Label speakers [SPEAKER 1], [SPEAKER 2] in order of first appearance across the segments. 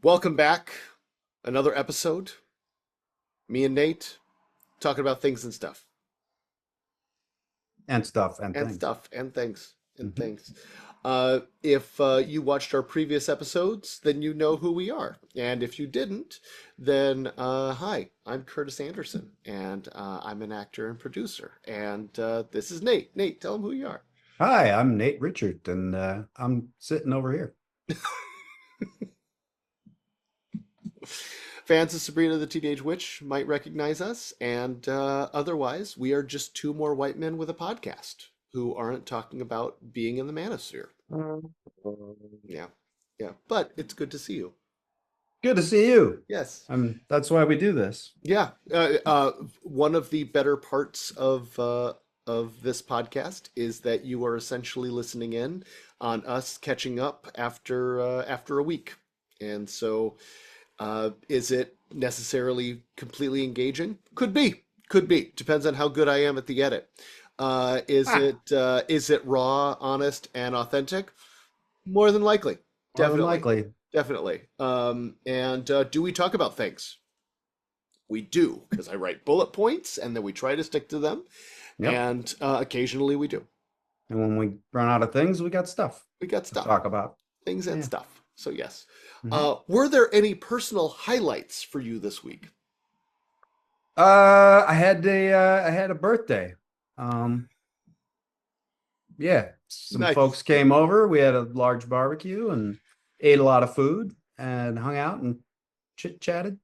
[SPEAKER 1] Welcome back. Another episode. Me and Nate talking about things and stuff.
[SPEAKER 2] And stuff and
[SPEAKER 1] And
[SPEAKER 2] things.
[SPEAKER 1] stuff and things and
[SPEAKER 2] Hmm.
[SPEAKER 1] things. If you watched our previous episodes, then you know who we are. And if you didn't, then hi, I'm Curtis Anderson, and I'm an actor and producer. And this is Nate. Nate, tell them who you are.
[SPEAKER 2] Hi, I'm Nate Richard, and I'm sitting over here.
[SPEAKER 1] Fans of Sabrina the Teenage Witch might recognize us, and otherwise, we are just two more white men with a podcast who aren't talking about being in the manosphere. Yeah, yeah, but it's good to see you.
[SPEAKER 2] Good to see you.
[SPEAKER 1] Yes,
[SPEAKER 2] That's why we do this.
[SPEAKER 1] yeah. One of the better parts of this podcast is that you are essentially listening in on us catching up after a week, and so. Is it necessarily completely engaging? Could be. Could be. Depends on how good I am at the edit.
[SPEAKER 2] Ah,
[SPEAKER 1] Is it raw, honest, and authentic? More than likely.
[SPEAKER 2] more than
[SPEAKER 1] Definitely.
[SPEAKER 2] likely.
[SPEAKER 1] Definitely. And do we talk about things? We do, because I write bullet points and then we try to stick to them.
[SPEAKER 2] Yep.
[SPEAKER 1] And occasionally we do.
[SPEAKER 2] And when we run out of things, we got stuff
[SPEAKER 1] We got
[SPEAKER 2] to
[SPEAKER 1] stuff,
[SPEAKER 2] talk about.
[SPEAKER 1] things and
[SPEAKER 2] Yeah.
[SPEAKER 1] stuff. So, yes.
[SPEAKER 2] Hmm.
[SPEAKER 1] Were there any personal highlights for you this week?
[SPEAKER 2] I had a birthday. Um, yeah, some
[SPEAKER 1] Nice.
[SPEAKER 2] folks came over. We had a large barbecue and ate a lot of food and hung out and chit-chatted,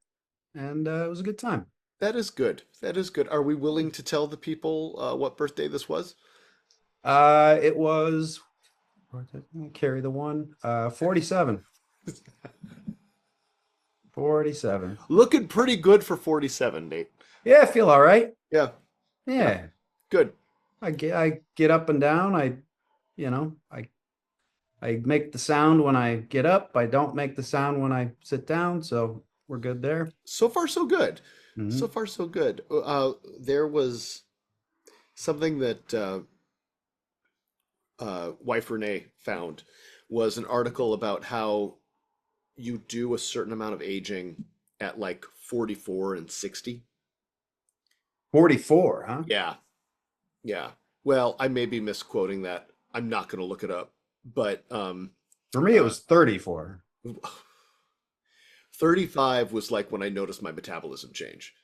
[SPEAKER 2] and it was a good time.
[SPEAKER 1] That is good. That is good. Are we willing to tell the people what birthday this was?
[SPEAKER 2] It was carry the one. 47. 47.
[SPEAKER 1] Looking pretty good for 47, Nate.
[SPEAKER 2] Yeah, I feel all right.
[SPEAKER 1] Yeah, yeah,
[SPEAKER 2] Yeah.
[SPEAKER 1] good.
[SPEAKER 2] I get up and down. You know, I make the sound when I get up. I don't make the sound when I sit down, so we're good there.
[SPEAKER 1] So far, so good. So
[SPEAKER 2] Hmm.
[SPEAKER 1] far, so good. There was something that wife Renee found was an article about how you do a certain amount of aging at like 44 and 60.
[SPEAKER 2] 44, huh?
[SPEAKER 1] Yeah, yeah. Well, I may be misquoting that. I'm not going to look it up, but
[SPEAKER 2] For me, it
[SPEAKER 1] uh,
[SPEAKER 2] was 34.
[SPEAKER 1] 35 was like when I noticed my metabolism change.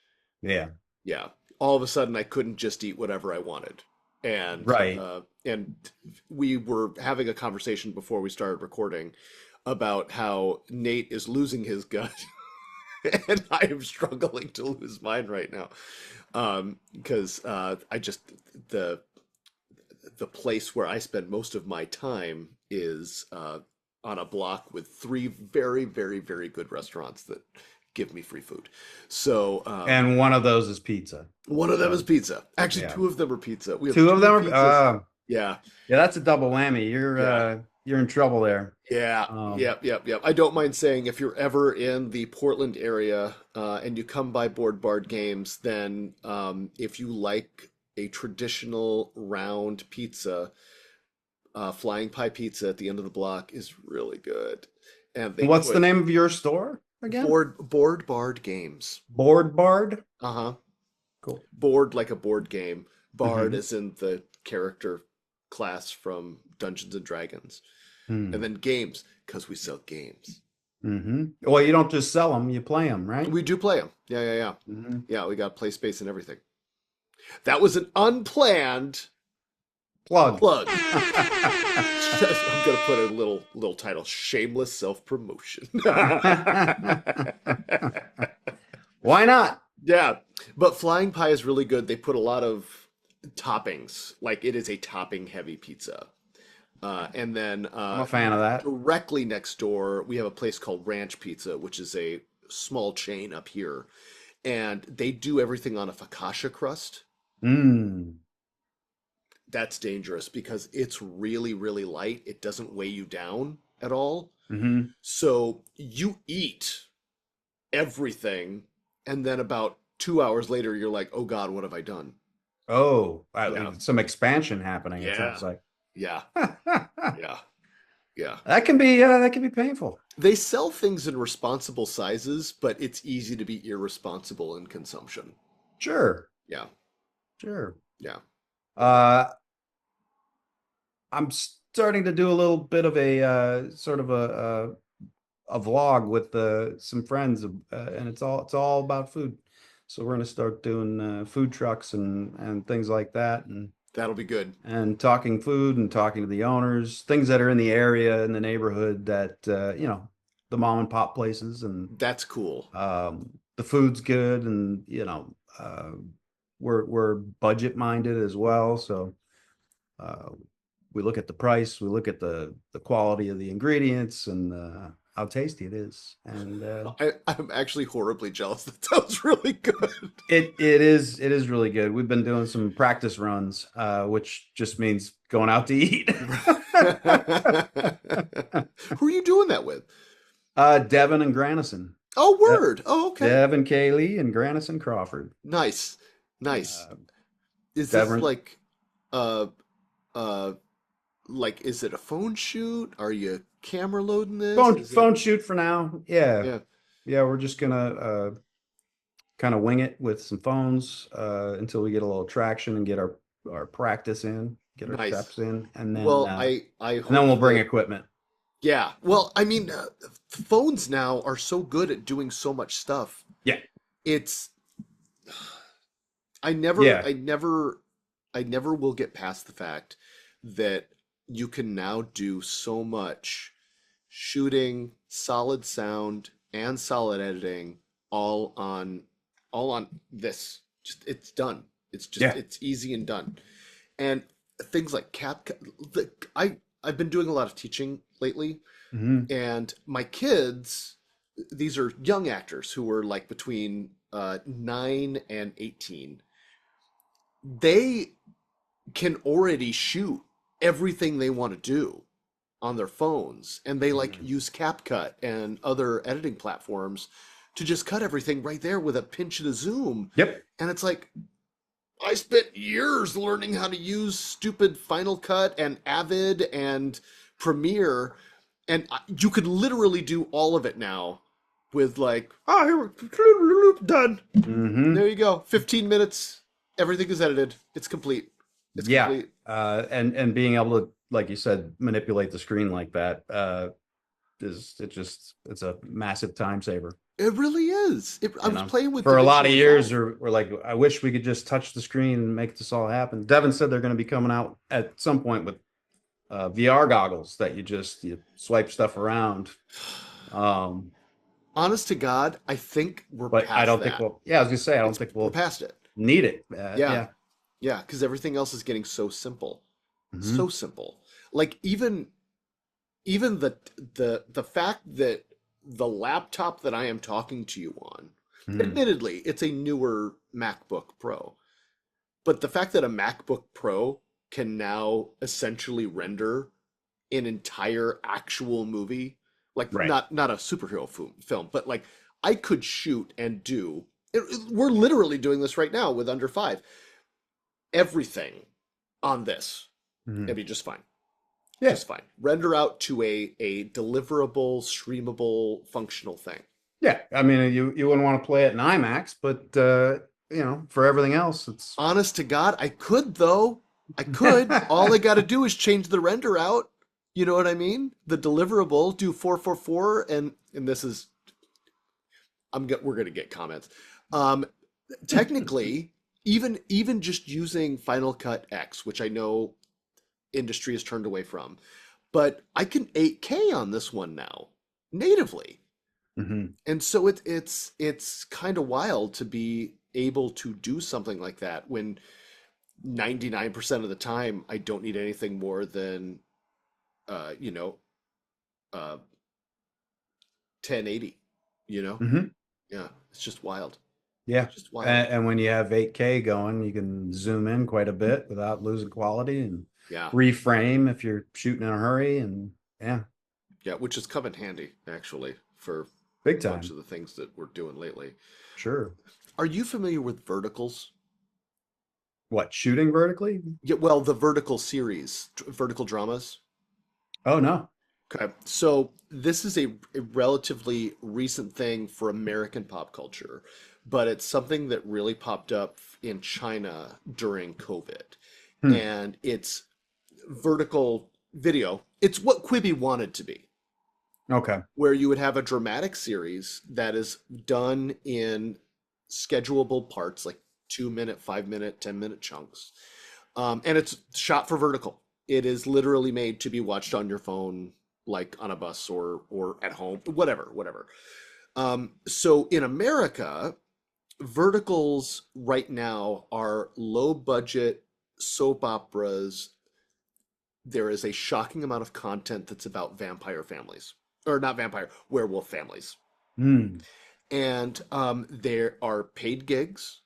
[SPEAKER 2] Yeah.
[SPEAKER 1] Yeah. All of a sudden I couldn't just eat whatever I wanted.
[SPEAKER 2] Right.
[SPEAKER 1] And we were having a conversation before we started recording about how Nate is losing his gut and I am struggling to lose mine right now. Because I just the the place where I spend most of my time is on a block with three very, very, very good restaurants that give me free food. So
[SPEAKER 2] And one of those is pizza.
[SPEAKER 1] one of them is
[SPEAKER 2] So,
[SPEAKER 1] pizza. Actually,
[SPEAKER 2] yeah.
[SPEAKER 1] two of them are pizza. We have
[SPEAKER 2] Two of
[SPEAKER 1] two
[SPEAKER 2] them are
[SPEAKER 1] pizzas. Yeah,
[SPEAKER 2] yeah, that's a double whammy.
[SPEAKER 1] yeah,
[SPEAKER 2] You're in trouble there.
[SPEAKER 1] yeah,
[SPEAKER 2] Um,
[SPEAKER 1] yep, yep, yep. I don't mind saying if you're ever in the Portland area and you come by Board Bard Games, then if you like a traditional round pizza, Flying Pie Pizza at the end of the block is really good. And they
[SPEAKER 2] what's the
[SPEAKER 1] put
[SPEAKER 2] name of your store again?
[SPEAKER 1] board Bard Games.
[SPEAKER 2] Board Bard?
[SPEAKER 1] Uh-huh.
[SPEAKER 2] Cool.
[SPEAKER 1] Board like a board game. Bard
[SPEAKER 2] Hmm.
[SPEAKER 1] as in the character class from Dungeons and Dragons. And
[SPEAKER 2] Hmm.
[SPEAKER 1] then games, because we sell games.
[SPEAKER 2] Hmm. Well, you don't just sell them, you play them, right?
[SPEAKER 1] We do play them. Yeah, yeah, yeah.
[SPEAKER 2] Hmm.
[SPEAKER 1] Yeah, we got play space and everything. That was an unplanned
[SPEAKER 2] Plug.
[SPEAKER 1] plug. I'm gonna put a little title: "Shameless Self-Promotion."
[SPEAKER 2] Why not?
[SPEAKER 1] Yeah, but Flying Pie is really good. They put a lot of toppings. Like it is a topping heavy pizza. And then
[SPEAKER 2] I'm a fan of that.
[SPEAKER 1] directly next door, we have a place called Ranch Pizza, which is a small chain up here. And they do everything on a focaccia crust.
[SPEAKER 2] Mm.
[SPEAKER 1] That's dangerous because it's really, really light. It doesn't weigh you down at all.
[SPEAKER 2] Hmm.
[SPEAKER 1] So you eat everything, and then about 2 hours later, you're like, oh God, what have I done?
[SPEAKER 2] Oh,
[SPEAKER 1] Yeah.
[SPEAKER 2] some expansion happening, it
[SPEAKER 1] Yeah.
[SPEAKER 2] sounds like.
[SPEAKER 1] Yeah. Yeah. Yeah.
[SPEAKER 2] That can be painful.
[SPEAKER 1] They sell things in responsible sizes, but it's easy to be irresponsible in consumption.
[SPEAKER 2] Sure,
[SPEAKER 1] Yeah.
[SPEAKER 2] sure.
[SPEAKER 1] Yeah.
[SPEAKER 2] Uh, I'm starting to do a little bit of a sort of a vlog with some friends, and it's all about food. So we're gonna start doing food trucks and things like that,
[SPEAKER 1] That'll be good.
[SPEAKER 2] and talking food and talking to the owners, things that are in the area in the neighborhood that the mom and pop places, and
[SPEAKER 1] That's cool.
[SPEAKER 2] the food's good, and we're budget minded as well, so uh, we look at the price, we look at the quality of the ingredients, and how tasty it is, and
[SPEAKER 1] I'm actually horribly jealous. That sounds really good.
[SPEAKER 2] it is really good. We've been doing some practice runs, which just means going out to eat.
[SPEAKER 1] Who are you doing that with?
[SPEAKER 2] Devin and Granison.
[SPEAKER 1] Oh,
[SPEAKER 2] De-
[SPEAKER 1] word. Oh, okay.
[SPEAKER 2] Devin Kaylee and Granison Crawford.
[SPEAKER 1] Nice. Nice.
[SPEAKER 2] Uh,
[SPEAKER 1] Is this
[SPEAKER 2] Devin,
[SPEAKER 1] uh uh like is it a phone shoot? Are you camera loading this? Is it
[SPEAKER 2] phone shoot for now. Yeah,
[SPEAKER 1] yeah,
[SPEAKER 2] yeah. We're just gonna kind of wing it with some phones until we get a little traction and get our practice in, get our
[SPEAKER 1] nice.
[SPEAKER 2] steps in,
[SPEAKER 1] Well, I
[SPEAKER 2] and then
[SPEAKER 1] hope
[SPEAKER 2] we'll bring
[SPEAKER 1] that
[SPEAKER 2] equipment.
[SPEAKER 1] yeah. Well, I mean, phones now are so good at doing so much stuff.
[SPEAKER 2] Yeah,
[SPEAKER 1] It's
[SPEAKER 2] yeah.
[SPEAKER 1] I never will get past the fact that you can now do so much shooting, solid sound, and solid editing all on all on this. Just it's done.
[SPEAKER 2] Yeah.
[SPEAKER 1] It's easy and done. And things like I've been doing a lot of teaching lately,
[SPEAKER 2] Hmm.
[SPEAKER 1] and my kids, these are young actors who were like between 9 and 18. They can already shoot everything they want to do on their phones, and they like
[SPEAKER 2] Hmm.
[SPEAKER 1] use CapCut and other editing platforms to just cut everything right there with a pinch and a zoom.
[SPEAKER 2] Yep.
[SPEAKER 1] And it's like I spent years learning how to use stupid Final Cut and Avid and Premiere, and you could literally do all of it now with like, oh, here we're done.
[SPEAKER 2] Hmm.
[SPEAKER 1] There you go. 15 minutes. Everything is edited. It's complete. It's
[SPEAKER 2] Yeah.
[SPEAKER 1] complete.
[SPEAKER 2] And being able to, like you said, manipulate the screen like that it's a massive time saver.
[SPEAKER 1] It really is. I
[SPEAKER 2] You
[SPEAKER 1] was
[SPEAKER 2] know,
[SPEAKER 1] playing with
[SPEAKER 2] for a lot
[SPEAKER 1] DaVinci
[SPEAKER 2] of years,
[SPEAKER 1] Resolve.
[SPEAKER 2] we're like, I wish we could just touch the screen and make this all happen. Devin said they're going to be coming out at some point with VR goggles that you swipe stuff around. Um,
[SPEAKER 1] Honest to God, I think we're
[SPEAKER 2] but I
[SPEAKER 1] past
[SPEAKER 2] don't think
[SPEAKER 1] that.
[SPEAKER 2] we'll. Yeah, I was gonna say I don't think
[SPEAKER 1] We're
[SPEAKER 2] we'll
[SPEAKER 1] past it.
[SPEAKER 2] need it.
[SPEAKER 1] Yeah.
[SPEAKER 2] Yeah.
[SPEAKER 1] Yeah, because everything else is getting so simple. So
[SPEAKER 2] Hmm.
[SPEAKER 1] simple. Like even the fact that the laptop that I am talking to you on,
[SPEAKER 2] Hmm.
[SPEAKER 1] admittedly, it's a newer MacBook Pro, but the fact that a MacBook Pro can now essentially render an entire actual movie, like
[SPEAKER 2] Right.
[SPEAKER 1] not a superhero film, but like I could shoot and do. We're literally doing this right now with under five. Everything on this,
[SPEAKER 2] Hmm.
[SPEAKER 1] it'd be just fine.
[SPEAKER 2] Yeah.
[SPEAKER 1] Just fine. Render out to a deliverable, streamable, functional thing.
[SPEAKER 2] Yeah. I mean, you wouldn't want to play it in IMAX, but for everything else, it's.
[SPEAKER 1] Honest to God, I could though. I could. All I got to do is change the render out. You know what I mean? The deliverable, do 444, and this is we're gonna get comments. Um, technically, even just using Final Cut X, which I know industry has turned away from, but I can 8K on this one now natively.
[SPEAKER 2] Hmm.
[SPEAKER 1] And so it's kind of wild to be able to do something like that when 99% of the time I don't need anything more than uh you know uh 1080, you know?
[SPEAKER 2] Hmm.
[SPEAKER 1] Yeah, it's just wild.
[SPEAKER 2] Yeah.
[SPEAKER 1] Just wild.
[SPEAKER 2] And when you have 8K going, you can zoom in quite a bit without losing quality, and
[SPEAKER 1] Yeah.
[SPEAKER 2] reframe if you're shooting in a hurry. And yeah,
[SPEAKER 1] Yeah, which has come in handy actually for
[SPEAKER 2] big
[SPEAKER 1] a bunch
[SPEAKER 2] time.
[SPEAKER 1] of the things that we're doing lately.
[SPEAKER 2] Sure.
[SPEAKER 1] Are you familiar with verticals?
[SPEAKER 2] What, shooting vertically?
[SPEAKER 1] Yeah, well, the vertical series, vertical dramas.
[SPEAKER 2] Oh, no.
[SPEAKER 1] Okay, so this is a relatively recent thing for American pop culture, but it's something that really popped up in China during COVID.
[SPEAKER 2] Hmm.
[SPEAKER 1] And it's vertical video. It's what Quibi wanted to be,
[SPEAKER 2] Okay.
[SPEAKER 1] where you would have a dramatic series that is done in schedulable parts, like 2 minute, 5 minute, 10 minute chunks. And it's shot for vertical. It is literally made to be watched on your phone, like on a bus or at home, whatever. So in America, verticals right now are low budget soap operas. There is a shocking amount of content that's about vampire families, or not vampire, werewolf families.
[SPEAKER 2] Hmm.
[SPEAKER 1] And there are paid gigs.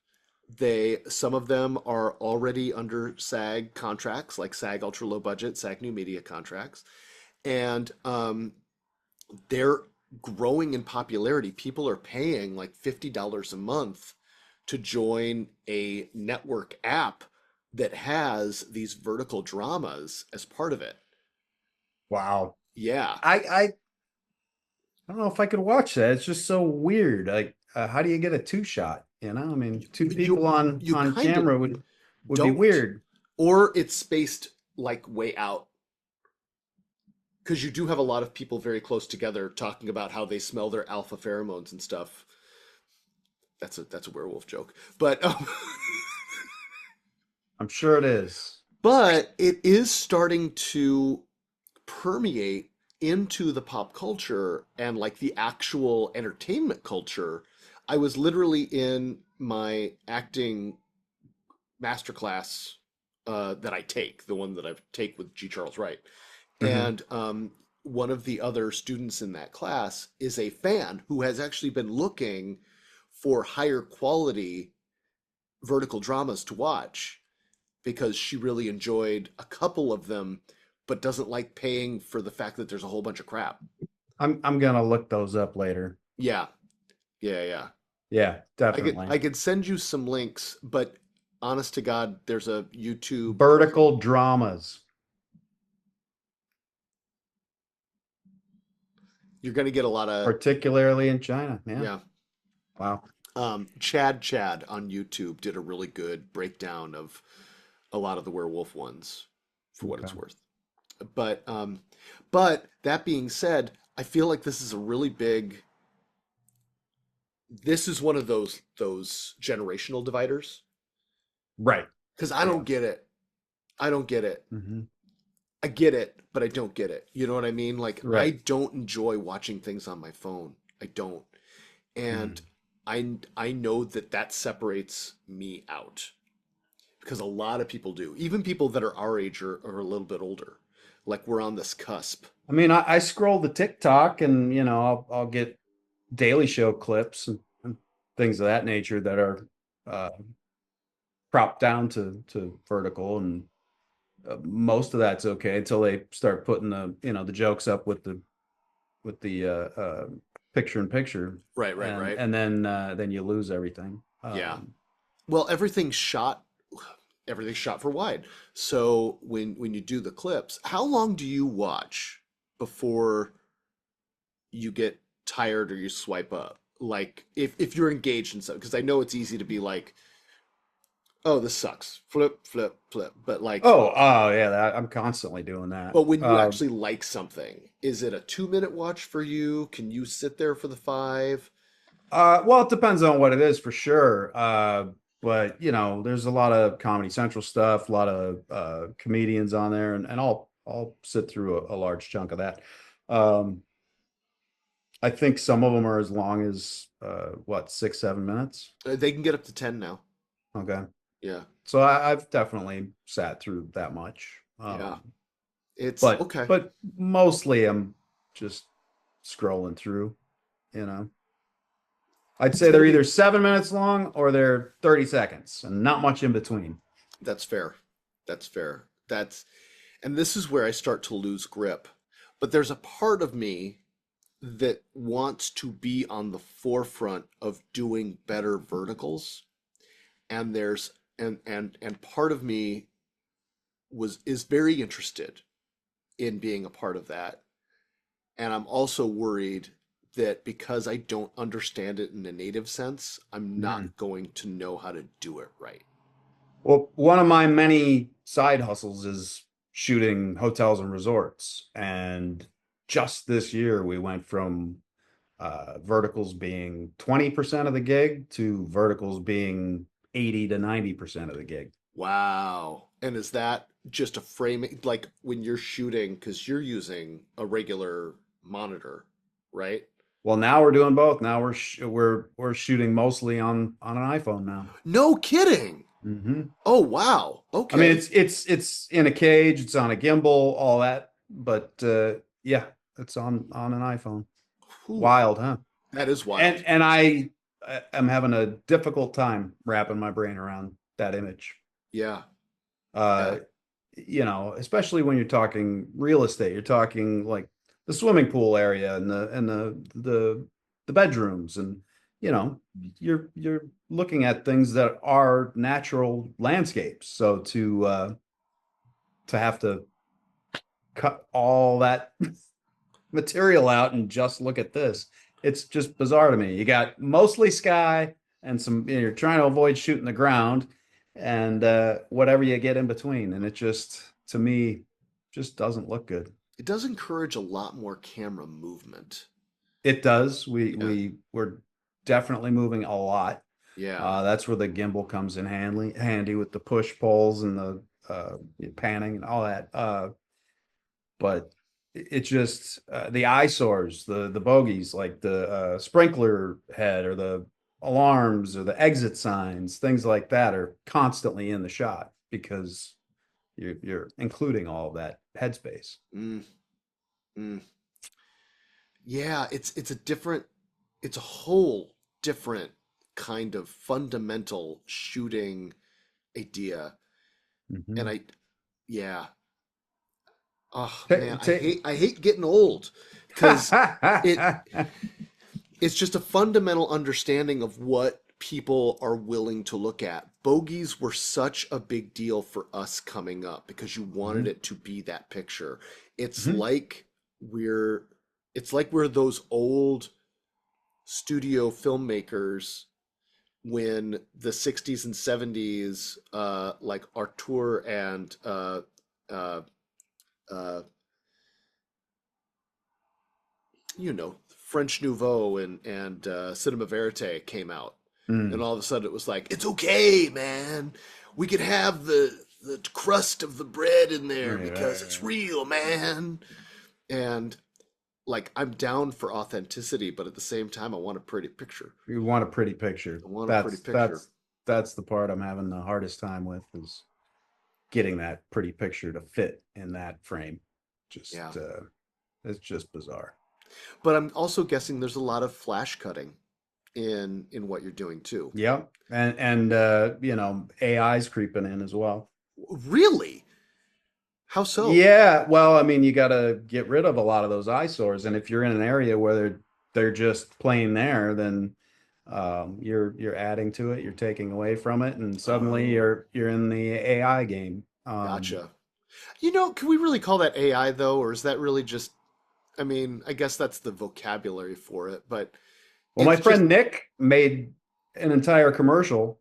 [SPEAKER 1] Some of them are already under SAG contracts, like SAG Ultra Low Budget, SAG New Media contracts, and they're growing in popularity. People are paying like $50 a month to join a network app that has these vertical dramas as part of it.
[SPEAKER 2] Wow.
[SPEAKER 1] Yeah,
[SPEAKER 2] I don't know if I could watch that. It's just so weird. Like, how do you get a two shot? You know, I mean, two
[SPEAKER 1] you
[SPEAKER 2] people on
[SPEAKER 1] you kind of
[SPEAKER 2] camera would be
[SPEAKER 1] don't,
[SPEAKER 2] weird.
[SPEAKER 1] or it's spaced like way out because you do have a lot of people very close together talking about how they smell their alpha pheromones and stuff. That's a werewolf joke, but
[SPEAKER 2] I'm sure it is.
[SPEAKER 1] but it is starting to permeate into the pop culture and like the actual entertainment culture. I was literally in my acting masterclass that I take, the one that I take with G. Charles Wright.
[SPEAKER 2] Hmm.
[SPEAKER 1] And one of the other students in that class is a fan who has actually been looking for higher quality vertical dramas to watch because she really enjoyed a couple of them, but doesn't like paying for the fact that there's a whole bunch of crap.
[SPEAKER 2] I'm gonna look those up later.
[SPEAKER 1] Yeah, yeah.
[SPEAKER 2] Yeah,
[SPEAKER 1] I
[SPEAKER 2] definitely.
[SPEAKER 1] could send you some links, but honest to God, there's a YouTube.
[SPEAKER 2] Vertical dramas,
[SPEAKER 1] You're gonna get a lot of,
[SPEAKER 2] particularly in China. Yeah.
[SPEAKER 1] yeah.
[SPEAKER 2] Wow.
[SPEAKER 1] Chad on YouTube did a really good breakdown of a lot of the werewolf ones, for what
[SPEAKER 2] Okay.
[SPEAKER 1] it's worth. But but that being said, I feel like this is a really big. This is one of those generational dividers
[SPEAKER 2] Right.
[SPEAKER 1] because I
[SPEAKER 2] Yeah.
[SPEAKER 1] don't get it. I don't get it.
[SPEAKER 2] Hmm.
[SPEAKER 1] I get it, but I don't get it. You know what I mean? Like I
[SPEAKER 2] Right.
[SPEAKER 1] don't enjoy watching things on my phone. I don't. And
[SPEAKER 2] Mm.
[SPEAKER 1] I know that that separates me out because a lot of people do. Even people that are our age or a little bit older. Like we're on this cusp.
[SPEAKER 2] I mean, I scroll the TikTok and I'll get Daily Show clips and things of that nature that are uh, cropped down to vertical, and most of that's okay until they start putting the jokes up with the picture in picture, and
[SPEAKER 1] Right.
[SPEAKER 2] then you lose everything.
[SPEAKER 1] Yeah. Well, everything's shot for wide. So when you do the clips, how long do you watch before you get tired or you swipe up? Like if you're engaged in something, because I know it's easy to be like, oh, this sucks. Flip. But like,
[SPEAKER 2] Oh yeah, I'm constantly doing that.
[SPEAKER 1] but when you actually like something, is it a 2 minute watch for you? Can you sit there for the five?
[SPEAKER 2] Well, it depends on what it is for sure. But there's a lot of Comedy Central stuff, a lot of comedians on there, and I'll sit through a large chunk of that. Um, I think some of them are as long as what, 6, 7 minutes.
[SPEAKER 1] They can get up to 10 now.
[SPEAKER 2] Okay,
[SPEAKER 1] Yeah.
[SPEAKER 2] so I've definitely sat through that much.
[SPEAKER 1] Yeah. It's
[SPEAKER 2] But
[SPEAKER 1] okay.
[SPEAKER 2] but mostly I'm just scrolling through. You know, I'd
[SPEAKER 1] It's
[SPEAKER 2] say
[SPEAKER 1] gonna
[SPEAKER 2] they're
[SPEAKER 1] be
[SPEAKER 2] either 7 minutes long or they're 30 seconds, and not much in between.
[SPEAKER 1] That's fair. That's fair. And this is where I start to lose grip. But there's a part of me that wants to be on the forefront of doing better verticals. And there's and part of me is very interested in being a part of that. And I'm also worried that because I don't understand it in a native sense, I'm
[SPEAKER 2] Mhm.
[SPEAKER 1] not going to know how to do it right.
[SPEAKER 2] Well, one of my many side hustles is shooting hotels and resorts. And just this year, we went from verticals being 20% of the gig to verticals being 80 to 90% of the gig.
[SPEAKER 1] Wow. And is that just a framing, like when you're shooting, because you're using a regular monitor, right?
[SPEAKER 2] Well, now we're doing both. Now we're shooting mostly on an iPhone now.
[SPEAKER 1] No kidding.
[SPEAKER 2] Hmm.
[SPEAKER 1] Oh, wow.
[SPEAKER 2] I mean,
[SPEAKER 1] Okay.
[SPEAKER 2] it's in a cage, it's on a gimbal, all that, but yeah, it's on an iPhone.
[SPEAKER 1] Whew.
[SPEAKER 2] Wild, huh?
[SPEAKER 1] That is
[SPEAKER 2] And
[SPEAKER 1] wild.
[SPEAKER 2] I am having a difficult time wrapping my brain around that image.
[SPEAKER 1] Yeah.
[SPEAKER 2] Uh,
[SPEAKER 1] Yeah.
[SPEAKER 2] especially when you're talking real estate, you're talking like the swimming pool area and the bedrooms, and you know, you're looking at things that are natural landscapes. So to have to cut all that material out and just look at this. It's just bizarre to me. You got mostly sky and you're trying to avoid shooting the ground and whatever you get in between. And it just, to me, just doesn't look good.
[SPEAKER 1] It does encourage a lot more camera movement.
[SPEAKER 2] It does.
[SPEAKER 1] Yeah.
[SPEAKER 2] We're definitely moving a lot.
[SPEAKER 1] Yeah.
[SPEAKER 2] That's where the gimbal comes in handy with the push poles and the panning and all that. But it's just the eyesores, the bogeys, like the sprinkler head or the alarms or the exit signs, things like that are constantly in the shot because you're including all of that headspace.
[SPEAKER 1] Mm, mm. Yeah, it's a different, it's a whole different kind of fundamental shooting idea. And
[SPEAKER 2] Mhm.
[SPEAKER 1] yeah. Oh
[SPEAKER 2] Ta-
[SPEAKER 1] man,
[SPEAKER 2] ta-
[SPEAKER 1] I hate getting old because it it's just a fundamental understanding of what people are willing to look at. Bogies were such a big deal for us coming up because you wanted
[SPEAKER 2] Mhm.
[SPEAKER 1] it to be that picture. It's
[SPEAKER 2] Mhm.
[SPEAKER 1] like we're it's like we're those old studio filmmakers when the 60s and 70s like Artur and uh, uh, you know, French Nouveau and Cinema Verite came out, and
[SPEAKER 2] Mm.
[SPEAKER 1] all of a sudden it was like, it's okay, man. We could have the crust of the bread in there
[SPEAKER 2] Right,
[SPEAKER 1] because
[SPEAKER 2] right,
[SPEAKER 1] it's
[SPEAKER 2] right.
[SPEAKER 1] real, man. And like, I'm down for authenticity, but at the same time, I want a pretty picture.
[SPEAKER 2] You want a pretty picture.
[SPEAKER 1] I want a pretty
[SPEAKER 2] That's
[SPEAKER 1] picture.
[SPEAKER 2] that's that's the part I'm having the hardest time with is getting that pretty picture to fit in that frame. Just
[SPEAKER 1] Yeah,
[SPEAKER 2] it's just bizarre.
[SPEAKER 1] but I'm also guessing there's a lot of flash cutting in what you're doing too.
[SPEAKER 2] Yep. And AI's creeping in as well.
[SPEAKER 1] Really? How so?
[SPEAKER 2] Yeah, well, I mean, you got to get rid of a lot of those eyesores, and if you're in an area where they're just plain there, then you're adding to it, you're taking away from it, and suddenly
[SPEAKER 1] Oh,
[SPEAKER 2] you're in the AI game.
[SPEAKER 1] gotcha. You know, can we really call that AI though, or is that really just, I mean, I guess that's the vocabulary for it, but
[SPEAKER 2] Well, my
[SPEAKER 1] it's just,
[SPEAKER 2] friend Nick made an entire commercial.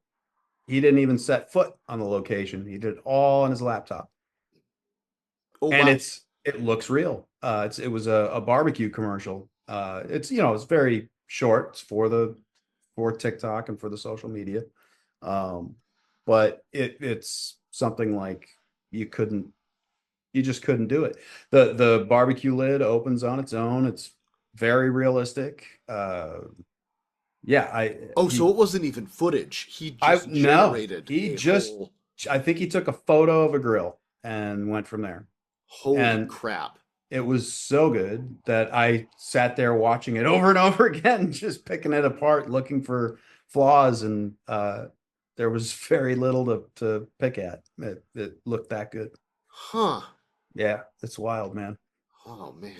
[SPEAKER 2] He didn't even set foot on the location. He did it all on his laptop.
[SPEAKER 1] oh
[SPEAKER 2] And
[SPEAKER 1] wow.
[SPEAKER 2] it looks real. It was a barbecue commercial. It's very short. It's for TikTok and for the social media. Um, but it's something like you couldn't you just couldn't do it. The barbecue lid opens on its own. It's very realistic. Yeah,
[SPEAKER 1] Oh, so it wasn't even footage. He
[SPEAKER 2] I
[SPEAKER 1] just
[SPEAKER 2] no,
[SPEAKER 1] generated
[SPEAKER 2] he
[SPEAKER 1] a
[SPEAKER 2] just
[SPEAKER 1] whole,
[SPEAKER 2] I think he took a photo of a grill and went from there.
[SPEAKER 1] holy
[SPEAKER 2] And
[SPEAKER 1] crap.
[SPEAKER 2] it was so good that I sat there watching it over and over again, just picking it apart, looking for flaws, and there was very little to pick at. It looked that good.
[SPEAKER 1] Huh.
[SPEAKER 2] Yeah, it's wild, man.
[SPEAKER 1] Oh man.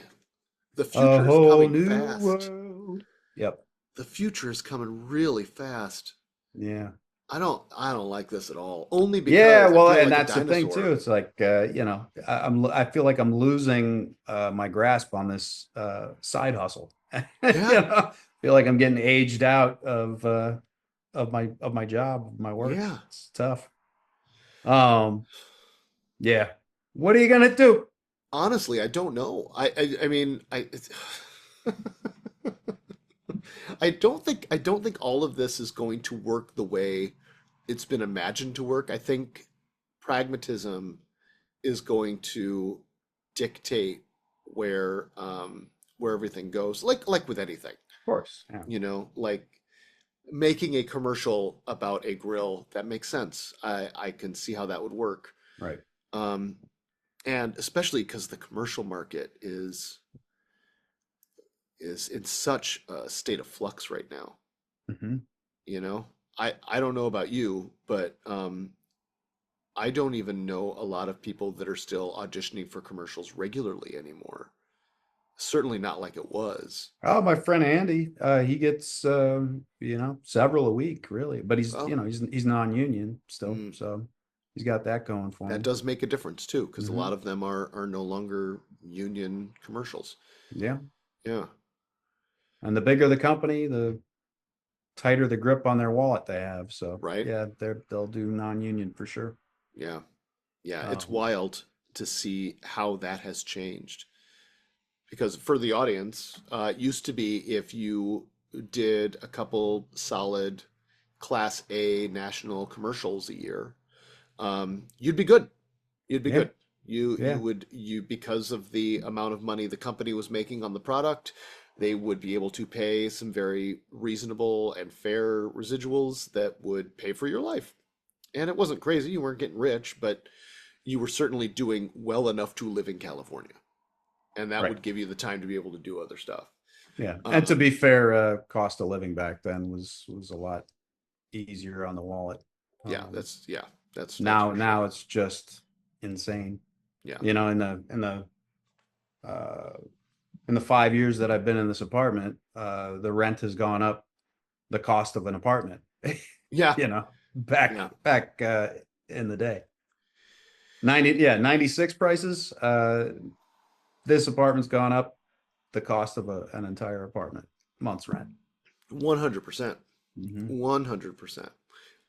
[SPEAKER 1] The
[SPEAKER 2] A
[SPEAKER 1] future is
[SPEAKER 2] whole
[SPEAKER 1] coming
[SPEAKER 2] new
[SPEAKER 1] fast.
[SPEAKER 2] world. Yep.
[SPEAKER 1] The future is coming really fast.
[SPEAKER 2] Yeah.
[SPEAKER 1] I don't like this at all. Only
[SPEAKER 2] Yeah,
[SPEAKER 1] because I
[SPEAKER 2] well,
[SPEAKER 1] feel
[SPEAKER 2] and
[SPEAKER 1] like a
[SPEAKER 2] that's the thing too.
[SPEAKER 1] dinosaur.
[SPEAKER 2] It's like I feel like I'm losing my grasp on this side hustle.
[SPEAKER 1] Yeah,
[SPEAKER 2] I feel like I'm getting aged out of my job, of my work.
[SPEAKER 1] yeah.
[SPEAKER 2] It's tough. Um, yeah. What are you gonna do?
[SPEAKER 1] Honestly, I don't know. I mean, I don't think all of this is going to work the way it's been imagined to work. I think pragmatism is going to dictate where everything goes. Like with anything,
[SPEAKER 2] Of course. Yeah.
[SPEAKER 1] like making a commercial about a grill that makes sense. I can see how that would work.
[SPEAKER 2] Right.
[SPEAKER 1] Um, and especially because the commercial market is in such a state of flux right now.
[SPEAKER 2] Hmm.
[SPEAKER 1] You know, I don't know about you, but I don't even know a lot of people that are still auditioning for commercials regularly anymore. Certainly not like it was.
[SPEAKER 2] Oh, my friend Andy, he gets several a week, really. But
[SPEAKER 1] Oh,
[SPEAKER 2] he's non-union still,
[SPEAKER 1] mm,
[SPEAKER 2] so he's got that going for
[SPEAKER 1] that
[SPEAKER 2] him.
[SPEAKER 1] does make a difference too, because a lot
[SPEAKER 2] Hmm.
[SPEAKER 1] of them are no longer union commercials.
[SPEAKER 2] Yeah.
[SPEAKER 1] Yeah,
[SPEAKER 2] And the bigger the company, the tighter the grip on their wallet they have. So
[SPEAKER 1] right?
[SPEAKER 2] yeah, they'll do non-union for sure.
[SPEAKER 1] Yeah, yeah. It's
[SPEAKER 2] Um,
[SPEAKER 1] wild to see how that has changed. Because for the audience, it used to be if you did a couple solid Class A national commercials a year, you'd be good. You'd be
[SPEAKER 2] yeah,
[SPEAKER 1] good.
[SPEAKER 2] yeah,
[SPEAKER 1] You because of the amount of money the company was making on the product, they would be able to pay some very reasonable and fair residuals that would pay for your life. And it wasn't crazy. You weren't getting rich, but you were certainly doing well enough to live in California. And that
[SPEAKER 2] right.
[SPEAKER 1] would give you the time to be able to do other stuff.
[SPEAKER 2] Yeah. And to
[SPEAKER 1] Um,
[SPEAKER 2] be fair, cost of living back then was a lot easier on the wallet. Um,
[SPEAKER 1] yeah, that's
[SPEAKER 2] now
[SPEAKER 1] for sure.
[SPEAKER 2] now it's just insane.
[SPEAKER 1] Yeah.
[SPEAKER 2] You know, uh in the 5 years that I've been in this apartment, the rent has gone up the cost of an apartment,
[SPEAKER 1] Yeah.
[SPEAKER 2] you know,
[SPEAKER 1] Yeah.
[SPEAKER 2] back in the day. 96 prices. This apartment's gone up the cost of an entire apartment, month's rent.
[SPEAKER 1] 100%.
[SPEAKER 2] Hmm.
[SPEAKER 1] 100%.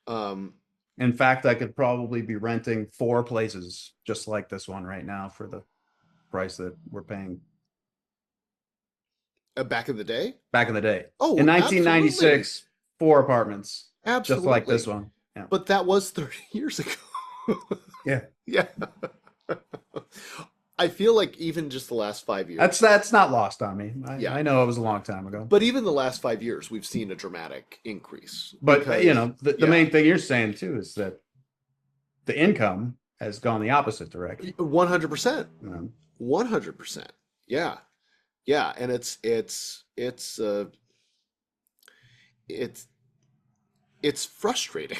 [SPEAKER 1] Um,
[SPEAKER 2] In fact, I could probably be renting four places just like this one right now for the price that we're paying
[SPEAKER 1] back in the day?
[SPEAKER 2] back in the day. In
[SPEAKER 1] Oh, absolutely.
[SPEAKER 2] 1996, four apartments just like this
[SPEAKER 1] Absolutely.
[SPEAKER 2] one. Yeah.
[SPEAKER 1] But that was 30 years ago.
[SPEAKER 2] Yeah.
[SPEAKER 1] Yeah. I feel like even just the last 5 years.
[SPEAKER 2] That's not lost on me.
[SPEAKER 1] Yeah.
[SPEAKER 2] I know it was a long time ago.
[SPEAKER 1] But even the last 5 years, we've seen a dramatic increase
[SPEAKER 2] But
[SPEAKER 1] because,
[SPEAKER 2] the
[SPEAKER 1] yeah,
[SPEAKER 2] main thing you're saying too is that the income has gone the opposite direction.
[SPEAKER 1] 100%.
[SPEAKER 2] Um,
[SPEAKER 1] 100%. Yeah. Yeah. And it's, it's frustrating.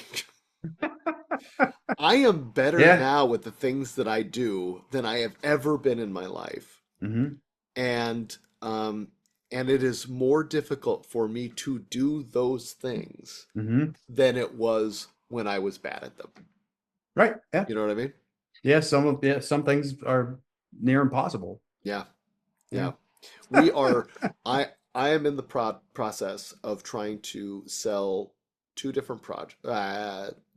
[SPEAKER 1] I am better
[SPEAKER 2] yeah.
[SPEAKER 1] now with the things that I do than I have ever been in my life.
[SPEAKER 2] Hmm.
[SPEAKER 1] And um and it is more difficult for me to do those things
[SPEAKER 2] Hmm.
[SPEAKER 1] than it was when I was bad at them.
[SPEAKER 2] Right. Yeah.
[SPEAKER 1] You know what I mean?
[SPEAKER 2] Yeah. Some things are near impossible.
[SPEAKER 1] Yeah.
[SPEAKER 2] Yeah.
[SPEAKER 1] Yeah. We are I am in the process of trying to sell two different projects.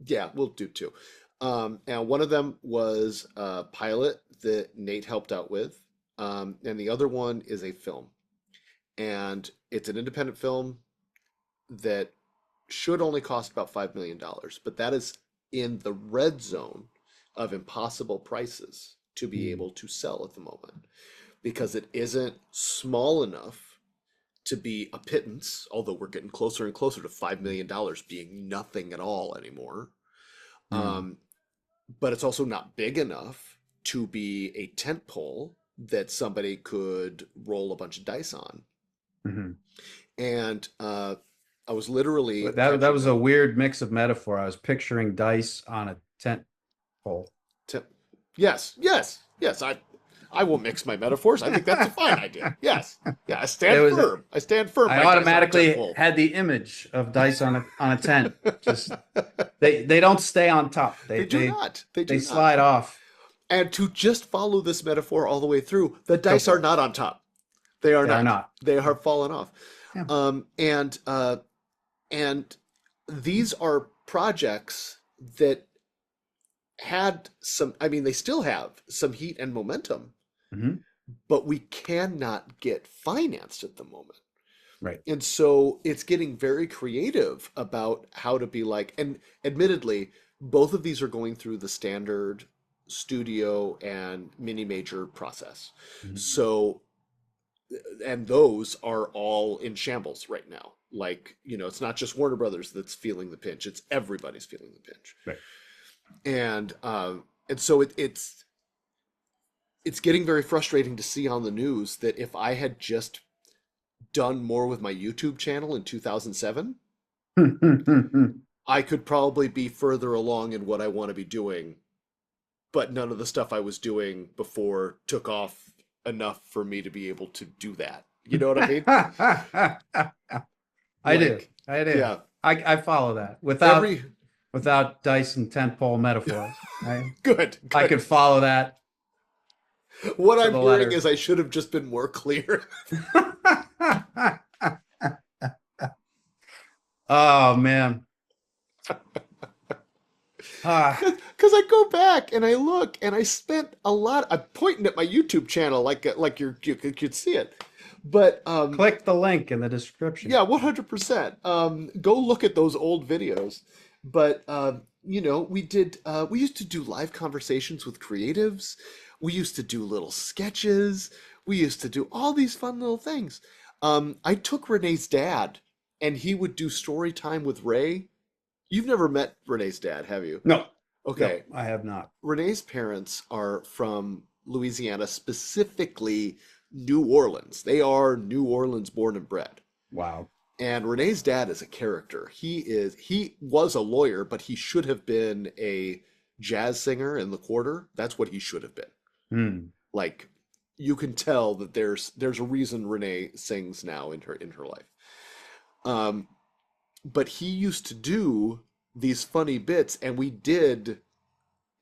[SPEAKER 1] Yeah, we'll do two. And one of them was a pilot that Nate helped out with. And the other one is a film. And it's an independent film that should only cost about $5 million, but that is in the red zone of impossible prices to be
[SPEAKER 2] Mm.
[SPEAKER 1] able to sell at the moment because it isn't small enough to be a pittance, although we're getting closer and closer to $5 million being nothing at all anymore.
[SPEAKER 2] Mm.
[SPEAKER 1] Um, but it's also not big enough to be a tent pole that somebody could roll a bunch of dice on.
[SPEAKER 2] Hmm.
[SPEAKER 1] And I was literally
[SPEAKER 2] But that
[SPEAKER 1] catching
[SPEAKER 2] was a
[SPEAKER 1] up.
[SPEAKER 2] weird mix of metaphor. I was picturing dice on a tent pole.
[SPEAKER 1] To, yes, yes, yes. I will mix my metaphors. I think that's a fine idea. Yes. Yeah, I
[SPEAKER 2] It
[SPEAKER 1] stand
[SPEAKER 2] was.
[SPEAKER 1] firm. I stand firm.
[SPEAKER 2] I
[SPEAKER 1] My dice are a tent
[SPEAKER 2] automatically
[SPEAKER 1] pole.
[SPEAKER 2] had the image of dice on a tent. Just they don't stay on top.
[SPEAKER 1] They do not. They
[SPEAKER 2] They
[SPEAKER 1] do not.
[SPEAKER 2] slide off.
[SPEAKER 1] And to just follow this metaphor all the way through, the
[SPEAKER 2] Go
[SPEAKER 1] dice are
[SPEAKER 2] for it.
[SPEAKER 1] not on top. They are
[SPEAKER 2] They are
[SPEAKER 1] not.
[SPEAKER 2] not.
[SPEAKER 1] They are fallen off.
[SPEAKER 2] Yeah.
[SPEAKER 1] And these are projects that had some, I mean, they still have some heat and momentum,
[SPEAKER 2] Hmm.
[SPEAKER 1] but we cannot get financed at the moment.
[SPEAKER 2] Right.
[SPEAKER 1] And so it's getting very creative about how to be like, and admittedly, both of these are going through the standard studio and mini major process.
[SPEAKER 2] Mhm.
[SPEAKER 1] So, and those are all in shambles right now. Like, it's not just Warner Brothers that's feeling the pinch, it's everybody's feeling the pinch.
[SPEAKER 2] Right.
[SPEAKER 1] And so it's getting very frustrating to see on the news that if I had just done more with my YouTube channel in 2007, I could probably be further along in what I want to be doing, but none of the stuff I was doing before took off enough for me to be able to do that. You know what I mean?
[SPEAKER 2] I do.
[SPEAKER 1] Like,
[SPEAKER 2] I do.
[SPEAKER 1] yeah,
[SPEAKER 2] I follow that
[SPEAKER 1] every
[SPEAKER 2] without dice and tentpole metaphors.
[SPEAKER 1] good,
[SPEAKER 2] I
[SPEAKER 1] good.
[SPEAKER 2] could follow that
[SPEAKER 1] What
[SPEAKER 2] to
[SPEAKER 1] I'm
[SPEAKER 2] the
[SPEAKER 1] hearing
[SPEAKER 2] letter.
[SPEAKER 1] is I should have just been more clear.
[SPEAKER 2] Oh man. Ah,
[SPEAKER 1] Because I go back and I look and I spent a lot. I'm pointing at my YouTube channel like you could see it, but
[SPEAKER 2] click the link in the description.
[SPEAKER 1] yeah, 100%. Go look at those old videos. But we used to do live conversations with creatives. We used to do little sketches. We used to do all these fun little things. I took Renee's dad, and he would do story time with Ray. You've never met Renee's dad, have you?
[SPEAKER 2] No, no,
[SPEAKER 1] Okay.
[SPEAKER 2] I have not.
[SPEAKER 1] Renee's parents are from Louisiana, specifically New Orleans. They are New Orleans born and bred.
[SPEAKER 2] Wow.
[SPEAKER 1] And Renee's dad is a character. He was a lawyer, but he should have been a jazz singer in the quarter. That's what he should have been.
[SPEAKER 2] Hmm.
[SPEAKER 1] Like, you can tell that there's a reason Renee sings now in her life. Um, but he used to do these funny bits, and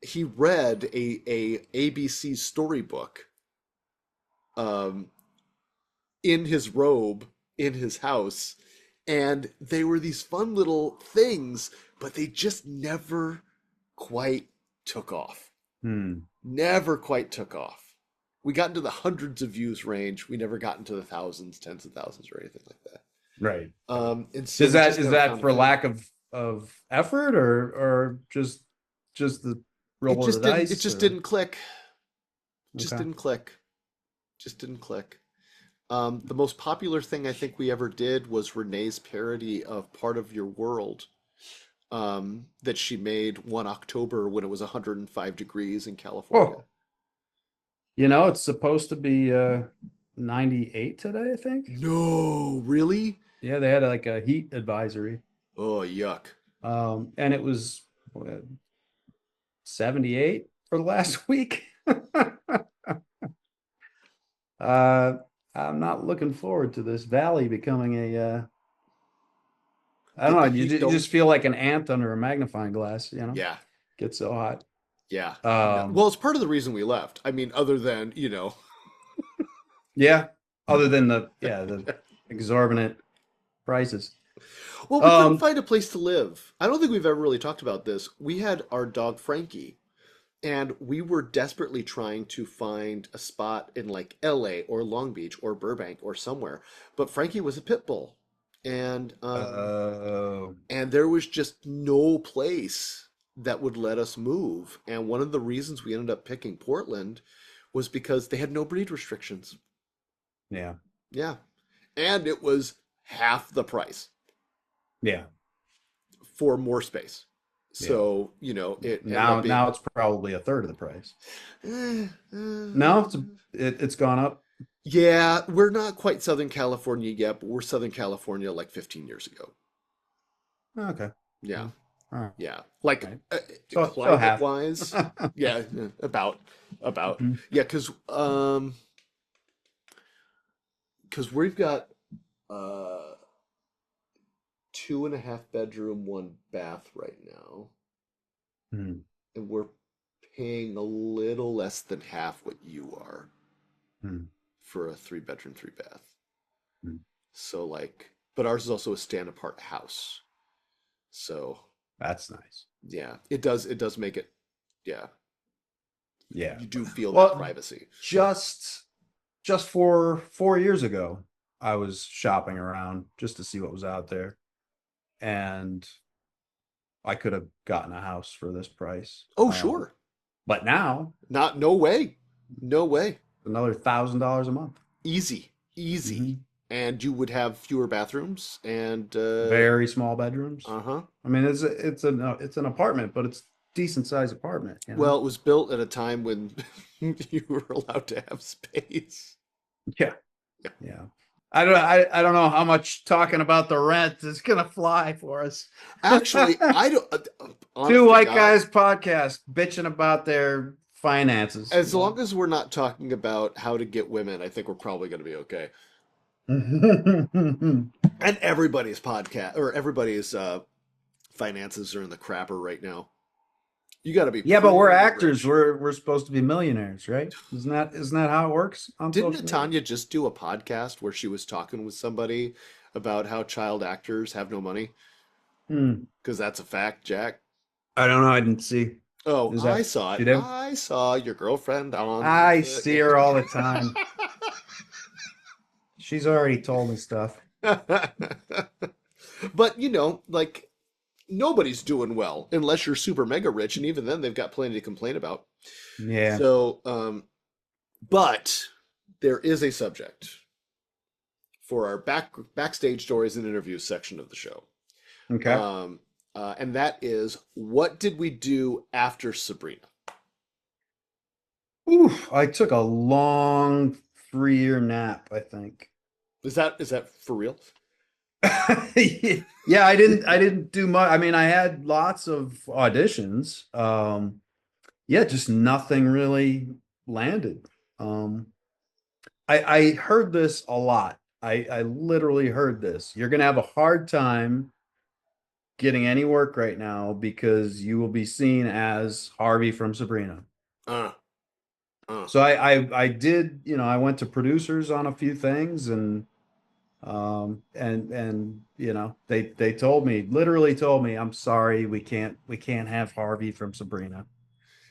[SPEAKER 1] he read a ABC storybook um in his robe in his house, and they were these fun little things, but they just never quite took off.
[SPEAKER 2] Hmm.
[SPEAKER 1] Never quite took off. We got into the hundreds of views range. We never got into the thousands, tens of thousands, or anything like that.
[SPEAKER 2] Right.
[SPEAKER 1] And so we just
[SPEAKER 2] Is
[SPEAKER 1] never
[SPEAKER 2] that
[SPEAKER 1] found a
[SPEAKER 2] for
[SPEAKER 1] thing.
[SPEAKER 2] lack of effort or just the
[SPEAKER 1] It
[SPEAKER 2] roll of the
[SPEAKER 1] just didn't. It
[SPEAKER 2] dice
[SPEAKER 1] just
[SPEAKER 2] or
[SPEAKER 1] didn't click. Just
[SPEAKER 2] okay.
[SPEAKER 1] didn't click. Just didn't click. The most popular thing I think we ever did was Renee's parody of Part of Your World, that she made one October when it was 105 degrees in California.
[SPEAKER 2] Oh, it's supposed to be 98 today, I think.
[SPEAKER 1] No, really?
[SPEAKER 2] Yeah, they had like a heat advisory.
[SPEAKER 1] Oh, yuck.
[SPEAKER 2] And it was 78 for the last week. uh, I'm not looking forward to this valley becoming I don't
[SPEAKER 1] Did
[SPEAKER 2] know,
[SPEAKER 1] the heat
[SPEAKER 2] you
[SPEAKER 1] dome?
[SPEAKER 2] just feel like an ant under a magnifying glass,
[SPEAKER 1] Yeah,
[SPEAKER 2] Gets so hot.
[SPEAKER 1] yeah. No,
[SPEAKER 2] Um,
[SPEAKER 1] well, it's part of the reason we left. I mean, other than,
[SPEAKER 2] yeah, other than the exorbitant prices.
[SPEAKER 1] well, we couldn't
[SPEAKER 2] Um,
[SPEAKER 1] find a place to live. I don't think we've ever really talked about this. We had our dog Frankie, and we were desperately trying to find a spot in like LA or Long Beach or Burbank or somewhere. But Frankie was a pit bull. And
[SPEAKER 2] uh,
[SPEAKER 1] and there was just no place that would let us move. And one of the reasons we ended up picking Portland was because they had no breed restrictions.
[SPEAKER 2] yeah,
[SPEAKER 1] Yeah. And it was half the price
[SPEAKER 2] yeah,
[SPEAKER 1] for more space.
[SPEAKER 2] yeah.
[SPEAKER 1] So, it ended up being
[SPEAKER 2] Now it's probably a third of the price.
[SPEAKER 1] eh,
[SPEAKER 2] No, it's gone up.
[SPEAKER 1] yeah, we're not quite Southern California yet, but we're Southern California like 15 years ago.
[SPEAKER 2] Okay.
[SPEAKER 1] Yeah.
[SPEAKER 2] Well, All
[SPEAKER 1] Yeah, like
[SPEAKER 2] right. So
[SPEAKER 1] climate
[SPEAKER 2] half.
[SPEAKER 1] wise, yeah, about
[SPEAKER 2] Mhm.
[SPEAKER 1] yeah, because we've got uh 2.5 bedroom, 1 bath right now,
[SPEAKER 2] Mhm.
[SPEAKER 1] and we're paying a little less than half what you are
[SPEAKER 2] Mhm.
[SPEAKER 1] for a 3 bedroom, 3 bath.
[SPEAKER 2] Mhm.
[SPEAKER 1] So like, but ours is also a stand apart house. So
[SPEAKER 2] That's nice.
[SPEAKER 1] yeah, it does make it, yeah,
[SPEAKER 2] Yeah.
[SPEAKER 1] you do feel that
[SPEAKER 2] Well,
[SPEAKER 1] privacy.
[SPEAKER 2] just just for 4 years ago, I was shopping around just to see what was out there, and I could have gotten a house for this price.
[SPEAKER 1] Oh, sure.
[SPEAKER 2] But now,
[SPEAKER 1] No way. No way.
[SPEAKER 2] another $1,000 a month.
[SPEAKER 1] Easy. Easy.
[SPEAKER 2] Hmm.
[SPEAKER 1] And you would have fewer bathrooms and
[SPEAKER 2] Very small bedrooms.
[SPEAKER 1] uh-huh.
[SPEAKER 2] I mean, it's an apartment, but it's decent sized apartment, you know?
[SPEAKER 1] Well, it was built at a time when you were allowed to have space.
[SPEAKER 2] Yeah, yeah. I don't know how much talking about the rent is gonna fly for us.
[SPEAKER 1] Actually, I don't
[SPEAKER 2] Two
[SPEAKER 1] honest to
[SPEAKER 2] white
[SPEAKER 1] God,
[SPEAKER 2] guys podcast bitching about their finances,
[SPEAKER 1] as long as we're not talking about how to get women, I think we're probably going to be okay. And everybody's podcast or everybody's finances are in the crapper right now. You got to be
[SPEAKER 2] Yeah, but we're
[SPEAKER 1] pretty
[SPEAKER 2] actors.
[SPEAKER 1] rich.
[SPEAKER 2] We're supposed to be millionaires, right? Isn't that how it works on
[SPEAKER 1] Didn't
[SPEAKER 2] social media?
[SPEAKER 1] Tanya just do a podcast where she was talking with somebody about how child actors have no money?
[SPEAKER 2] Hmm.
[SPEAKER 1] Because that's a fact, Jack.
[SPEAKER 2] I don't know. I didn't see.
[SPEAKER 1] Oh,
[SPEAKER 2] Is
[SPEAKER 1] I
[SPEAKER 2] that
[SPEAKER 1] saw it.
[SPEAKER 2] she did?
[SPEAKER 1] I saw your girlfriend on
[SPEAKER 2] I see
[SPEAKER 1] the.
[SPEAKER 2] her all the time. She's already told me stuff.
[SPEAKER 1] But like nobody's doing well unless you're super mega rich, and even then they've got plenty to complain about.
[SPEAKER 2] Yeah.
[SPEAKER 1] So, but there is a subject for our backstage stories and interviews section of the show.
[SPEAKER 2] Okay.
[SPEAKER 1] Um, and that is, what did we do after Sabrina?
[SPEAKER 2] Oof, I took a long 3 year nap, I think.
[SPEAKER 1] Is that for real?
[SPEAKER 2] Yeah, I didn't do much. I mean, I had lots of auditions. Yeah, just nothing really landed. Um, I heard this a lot. I literally heard this. You're gonna have a hard time getting any work right now because you will be seen as Harvey from Sabrina.
[SPEAKER 1] Uh, uh.
[SPEAKER 2] So I did, I went to producers on a few things, and they literally told me, I'm sorry, we can't have Harvey from Sabrina.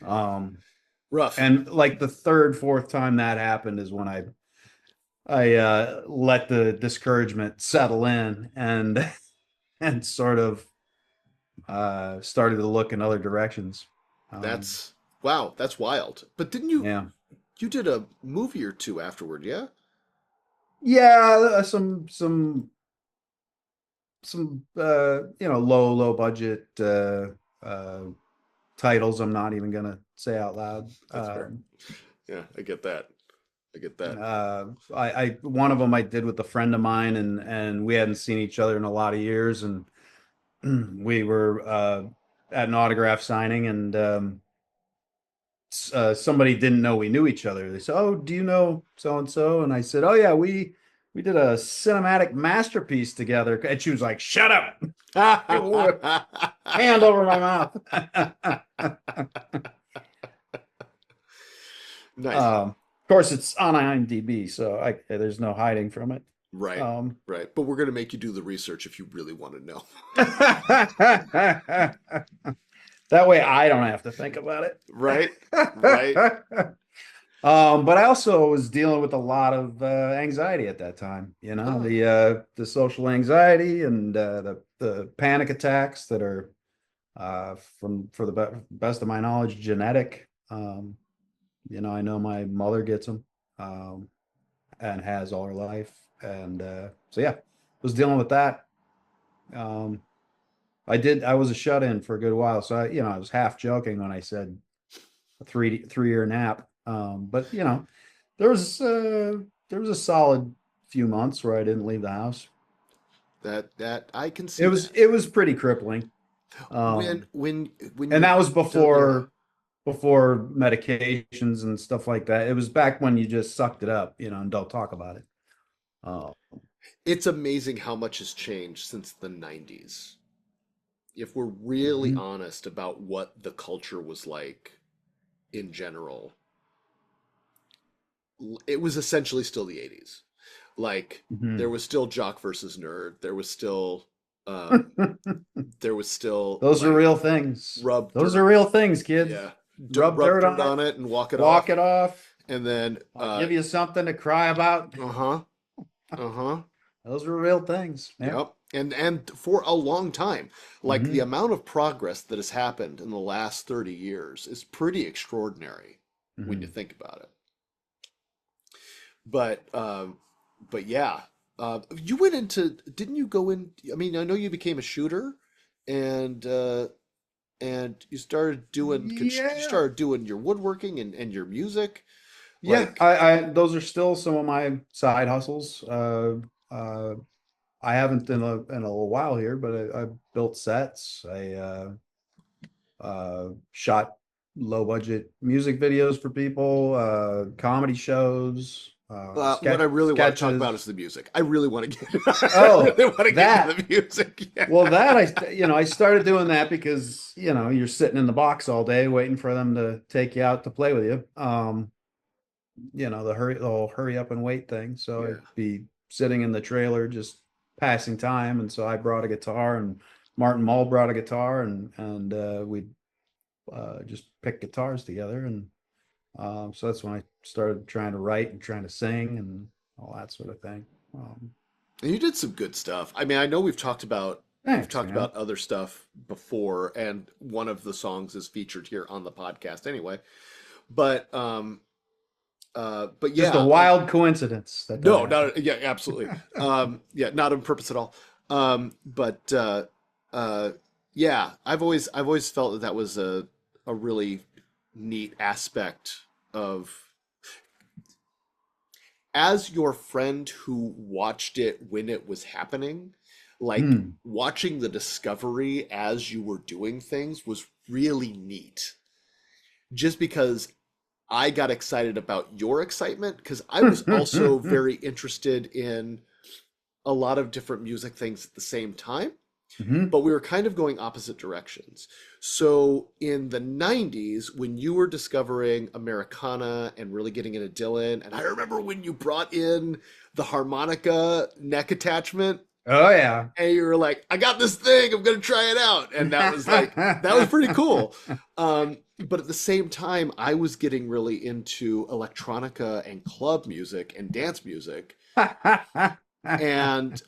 [SPEAKER 2] Um,
[SPEAKER 1] Rough.
[SPEAKER 2] and like the third, fourth time that happened is when I let the discouragement settle in and and sort of started to look in other directions. Um,
[SPEAKER 1] That's wow. That's wild. But didn't you
[SPEAKER 2] yeah.
[SPEAKER 1] you did a movie or two afterward? Yeah.
[SPEAKER 2] Yeah, some low budget uh titles I'm not even gonna say out loud.
[SPEAKER 1] That's fair. Yeah, I get that. I get that.
[SPEAKER 2] I one of them I did with a friend of mine, and we hadn't seen each other in a lot of years, and we were at an autograph signing, and somebody didn't know we knew each other. They said, "Oh, do you know so and so?" And I said, "Oh yeah, we did a cinematic masterpiece together." And she was like, "Shut up!" Hand over my mouth.
[SPEAKER 1] Nice.
[SPEAKER 2] Of course, it's on IMDb, so there's no hiding from it.
[SPEAKER 1] Right.
[SPEAKER 2] Um,
[SPEAKER 1] Right. But we're gonna make you do the research if you really want to know.
[SPEAKER 2] that way I don't have to think about it.
[SPEAKER 1] Right. Right.
[SPEAKER 2] But I also was dealing with a lot of anxiety at that time.
[SPEAKER 1] Ah,
[SPEAKER 2] The social anxiety and the panic attacks that are for the best of my knowledge genetic. I know my mother gets them and has all her life, and so yeah, was dealing with that. Um, I was a shut in for a good while, so I was half joking when I said a 3 year nap. But there was uh, there was a solid few months where I didn't leave the house.
[SPEAKER 1] that I can
[SPEAKER 2] It
[SPEAKER 1] see
[SPEAKER 2] was
[SPEAKER 1] that.
[SPEAKER 2] it was pretty crippling.
[SPEAKER 1] When
[SPEAKER 2] Um,
[SPEAKER 1] when when
[SPEAKER 2] and
[SPEAKER 1] you're
[SPEAKER 2] that was
[SPEAKER 1] yeah.
[SPEAKER 2] before medications and stuff like that. It was back when you just sucked it up, and don't talk about it. Oh,
[SPEAKER 1] It's amazing how much has changed since the 90s. If we're really
[SPEAKER 2] mhm,
[SPEAKER 1] honest about what the culture was like in general, it was essentially still the 80s. Like there
[SPEAKER 2] mhm.
[SPEAKER 1] was still jock versus nerd. Um there was still
[SPEAKER 2] Those are
[SPEAKER 1] like
[SPEAKER 2] real things.
[SPEAKER 1] rub
[SPEAKER 2] Those are
[SPEAKER 1] dirt,
[SPEAKER 2] real things,
[SPEAKER 1] yeah,
[SPEAKER 2] kids. Rub
[SPEAKER 1] rub
[SPEAKER 2] dirt
[SPEAKER 1] dirt
[SPEAKER 2] on it,
[SPEAKER 1] on it and walk it
[SPEAKER 2] walk
[SPEAKER 1] off.
[SPEAKER 2] it off.
[SPEAKER 1] And then
[SPEAKER 2] I'll give you something to cry about.
[SPEAKER 1] uh-huh, uh-huh.
[SPEAKER 2] Those are real things. Yeah.
[SPEAKER 1] Yep. And for a long time, like the
[SPEAKER 2] Hmm.
[SPEAKER 1] amount of progress that has happened in the last 30 years is pretty extraordinary when you
[SPEAKER 2] Hmm.
[SPEAKER 1] think about it. But yeah, you went into, didn't you go in? I mean, I know you became a shooter, and you started doing you
[SPEAKER 2] Yeah.
[SPEAKER 1] started doing your woodworking and your music.
[SPEAKER 2] Yeah.
[SPEAKER 1] Like,
[SPEAKER 2] Those are still some of my side hustles. I haven't in a little while here, but I built sets. I shot low budget music videos for people, comedy shows,
[SPEAKER 1] what I really want to talk about is
[SPEAKER 2] sketches.
[SPEAKER 1] the music. I really want to get I
[SPEAKER 2] Oh,
[SPEAKER 1] really want to get into
[SPEAKER 2] that.
[SPEAKER 1] the music. Yeah.
[SPEAKER 2] Well, I started doing that because, you're sitting in the box all day waiting for them to take you out to play with you. The whole hurry up and wait thing. So
[SPEAKER 1] Yeah.
[SPEAKER 2] I'd be sitting in the trailer just passing time. And so I brought a guitar and Martin Mull brought a guitar and we'd just pick guitars together. And so that's when I started trying to write and trying to sing and all that sort of thing. Um,
[SPEAKER 1] And you did some good stuff. I mean, I know we've
[SPEAKER 2] Thanks,
[SPEAKER 1] talked
[SPEAKER 2] man.
[SPEAKER 1] about other stuff before, and one of the songs is featured here on the podcast anyway. But
[SPEAKER 2] Just a
[SPEAKER 1] yeah,
[SPEAKER 2] wild coincidence that
[SPEAKER 1] no,
[SPEAKER 2] happened.
[SPEAKER 1] not yeah, absolutely. Yeah, not on purpose at all. But uh, yeah, I've always felt that that was a really neat aspect of, as your friend who watched it when it was happening, like
[SPEAKER 2] Hmm.
[SPEAKER 1] watching the discovery as you were doing things was really neat. Just because I got excited about your excitement, because I was also very interested in a lot of different music things at the same time,
[SPEAKER 2] Hmm.
[SPEAKER 1] but we were kind of going opposite directions. So in the 90s, when you were discovering Americana and really getting into Dylan, and I remember when you brought in the harmonica neck attachment,
[SPEAKER 2] Oh yeah.
[SPEAKER 1] and you were like, I got this thing, I'm gonna try it out. And that was pretty cool. But at the same time, I was getting really into electronica and club music and dance music. And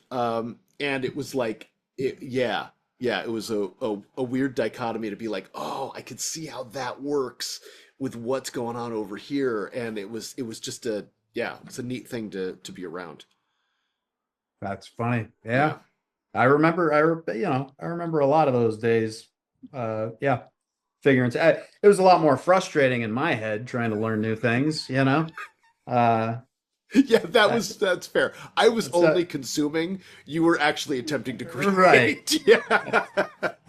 [SPEAKER 1] it was like yeah, yeah, it was a weird dichotomy to be like, oh, I could see how that works with what's going on over here. And it was just a, yeah, it's a neat thing to be around.
[SPEAKER 2] That's funny. Yeah.
[SPEAKER 1] Yeah.
[SPEAKER 2] I remember a lot of those days. Yeah, figuring it was a lot more frustrating in my head trying to learn new things. Uh,
[SPEAKER 1] Yeah,
[SPEAKER 2] that,
[SPEAKER 1] that's fair. I was
[SPEAKER 2] it's
[SPEAKER 1] only consuming. You were actually attempting to
[SPEAKER 2] right.
[SPEAKER 1] create. Yeah.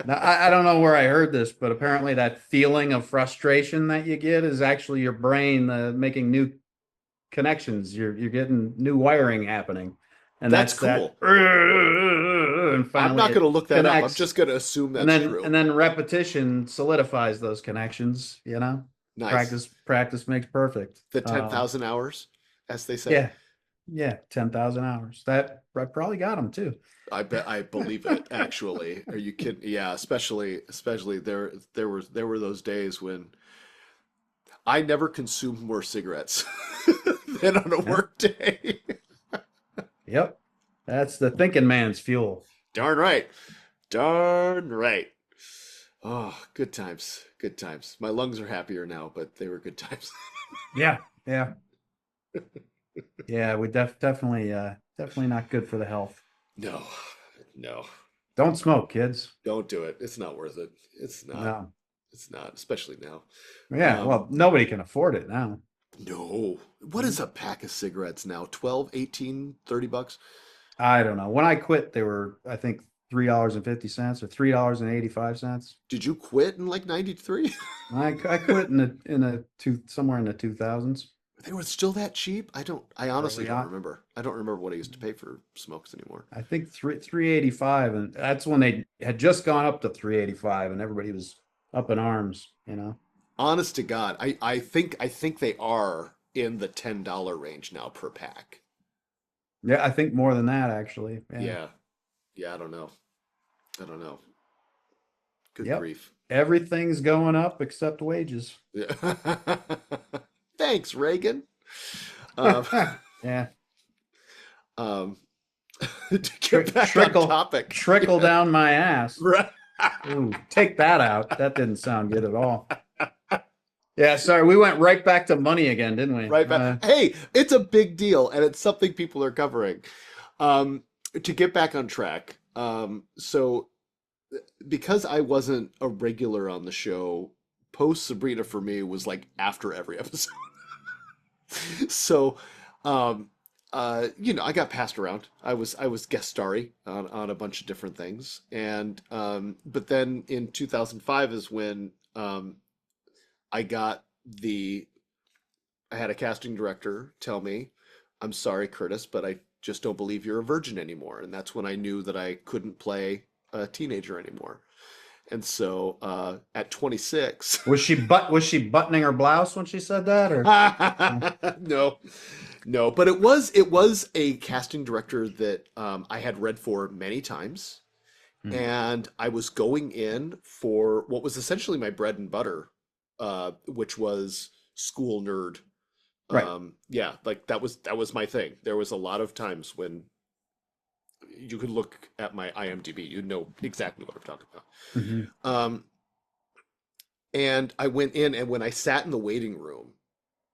[SPEAKER 2] Now, I don't know where I heard this, but apparently that feeling of frustration that you get is actually your brain making new connections. You're getting new wiring happening, and
[SPEAKER 1] That's
[SPEAKER 2] that's that.
[SPEAKER 1] cool.
[SPEAKER 2] And
[SPEAKER 1] I'm
[SPEAKER 2] finally
[SPEAKER 1] not going
[SPEAKER 2] it
[SPEAKER 1] to look that up. I'm
[SPEAKER 2] connects,
[SPEAKER 1] just going to assume
[SPEAKER 2] and
[SPEAKER 1] that's
[SPEAKER 2] then
[SPEAKER 1] true.
[SPEAKER 2] and then repetition solidifies those connections.
[SPEAKER 1] Nice.
[SPEAKER 2] Practice makes perfect.
[SPEAKER 1] The 10,000 hours, as they say.
[SPEAKER 2] Yeah, yeah, 10,000 hours. That I probably got them too.
[SPEAKER 1] I bet I believe it, actually. Are you kidding? Yeah, especially there were those days when I never consumed more cigarettes than on a
[SPEAKER 2] Yeah,
[SPEAKER 1] work day.
[SPEAKER 2] yep. That's the thinking man's fuel.
[SPEAKER 1] Darn right. Darn right. Oh, good times. Good times. My lungs are happier now, but they were good times.
[SPEAKER 2] Yeah, yeah, yeah. We definitely not good for the health.
[SPEAKER 1] No, no.
[SPEAKER 2] Don't smoke, kids.
[SPEAKER 1] Don't do it. It's not worth it. It's not.
[SPEAKER 2] No.
[SPEAKER 1] It's not, especially now.
[SPEAKER 2] Yeah,
[SPEAKER 1] Um,
[SPEAKER 2] well, nobody can afford it now.
[SPEAKER 1] no. What is a pack of cigarettes now? 12, 18, $30?
[SPEAKER 2] I don't know. When I quit, they were, I think, $3.50 or $3.85.
[SPEAKER 1] Did you quit in like 93?
[SPEAKER 2] I quit in a somewhere in the 2000s,
[SPEAKER 1] They were still that cheap? I honestly
[SPEAKER 2] early
[SPEAKER 1] don't
[SPEAKER 2] on.
[SPEAKER 1] remember. I don't remember what I used to pay for smokes anymore.
[SPEAKER 2] I think 385, and that's when they had just gone up to 385, and everybody was up in arms, you know.
[SPEAKER 1] Honest to God, I think they are in the $10 range now per pack.
[SPEAKER 2] Yeah, I think more than that actually. Yeah.
[SPEAKER 1] Yeah. Yeah, I don't know. I don't know. Good
[SPEAKER 2] Yep.
[SPEAKER 1] grief.
[SPEAKER 2] Everything's going up except wages.
[SPEAKER 1] Yeah. Thanks, Reagan. Um,
[SPEAKER 2] Yeah.
[SPEAKER 1] um, to get back on
[SPEAKER 2] Trickle
[SPEAKER 1] topic.
[SPEAKER 2] trickle
[SPEAKER 1] Yeah.
[SPEAKER 2] down my ass.
[SPEAKER 1] Right.
[SPEAKER 2] Ooh, take that out. That didn't sound good at all. Yeah, sorry, we went right back to money again, didn't we?
[SPEAKER 1] Right back. Hey, it's a big deal, and it's something people are covering. To get back on track, so because I wasn't a regular on the show, post Sabrina for me was like after every episode. So, um, I got passed around. I was guest starry on a bunch of different things, and but then in 2005 is when I got the I had a casting director tell me, "I'm sorry, Curtis, but I just don't believe you're a virgin anymore." And that's when I knew that I couldn't play a teenager anymore. And so at 26,
[SPEAKER 2] Was she buttoning her blouse when she said that, or?
[SPEAKER 1] no, no, but it was a casting director that I had read for many times,
[SPEAKER 2] Hmm.
[SPEAKER 1] and I was going in for what was essentially my bread and butter, which was school nerd.
[SPEAKER 2] Right.
[SPEAKER 1] Yeah, like that was my thing. There was a lot of times when you could look at my IMDb, you'd know exactly what I'm talking about.
[SPEAKER 2] Hmm.
[SPEAKER 1] Um, and I went in, and when I sat in the waiting room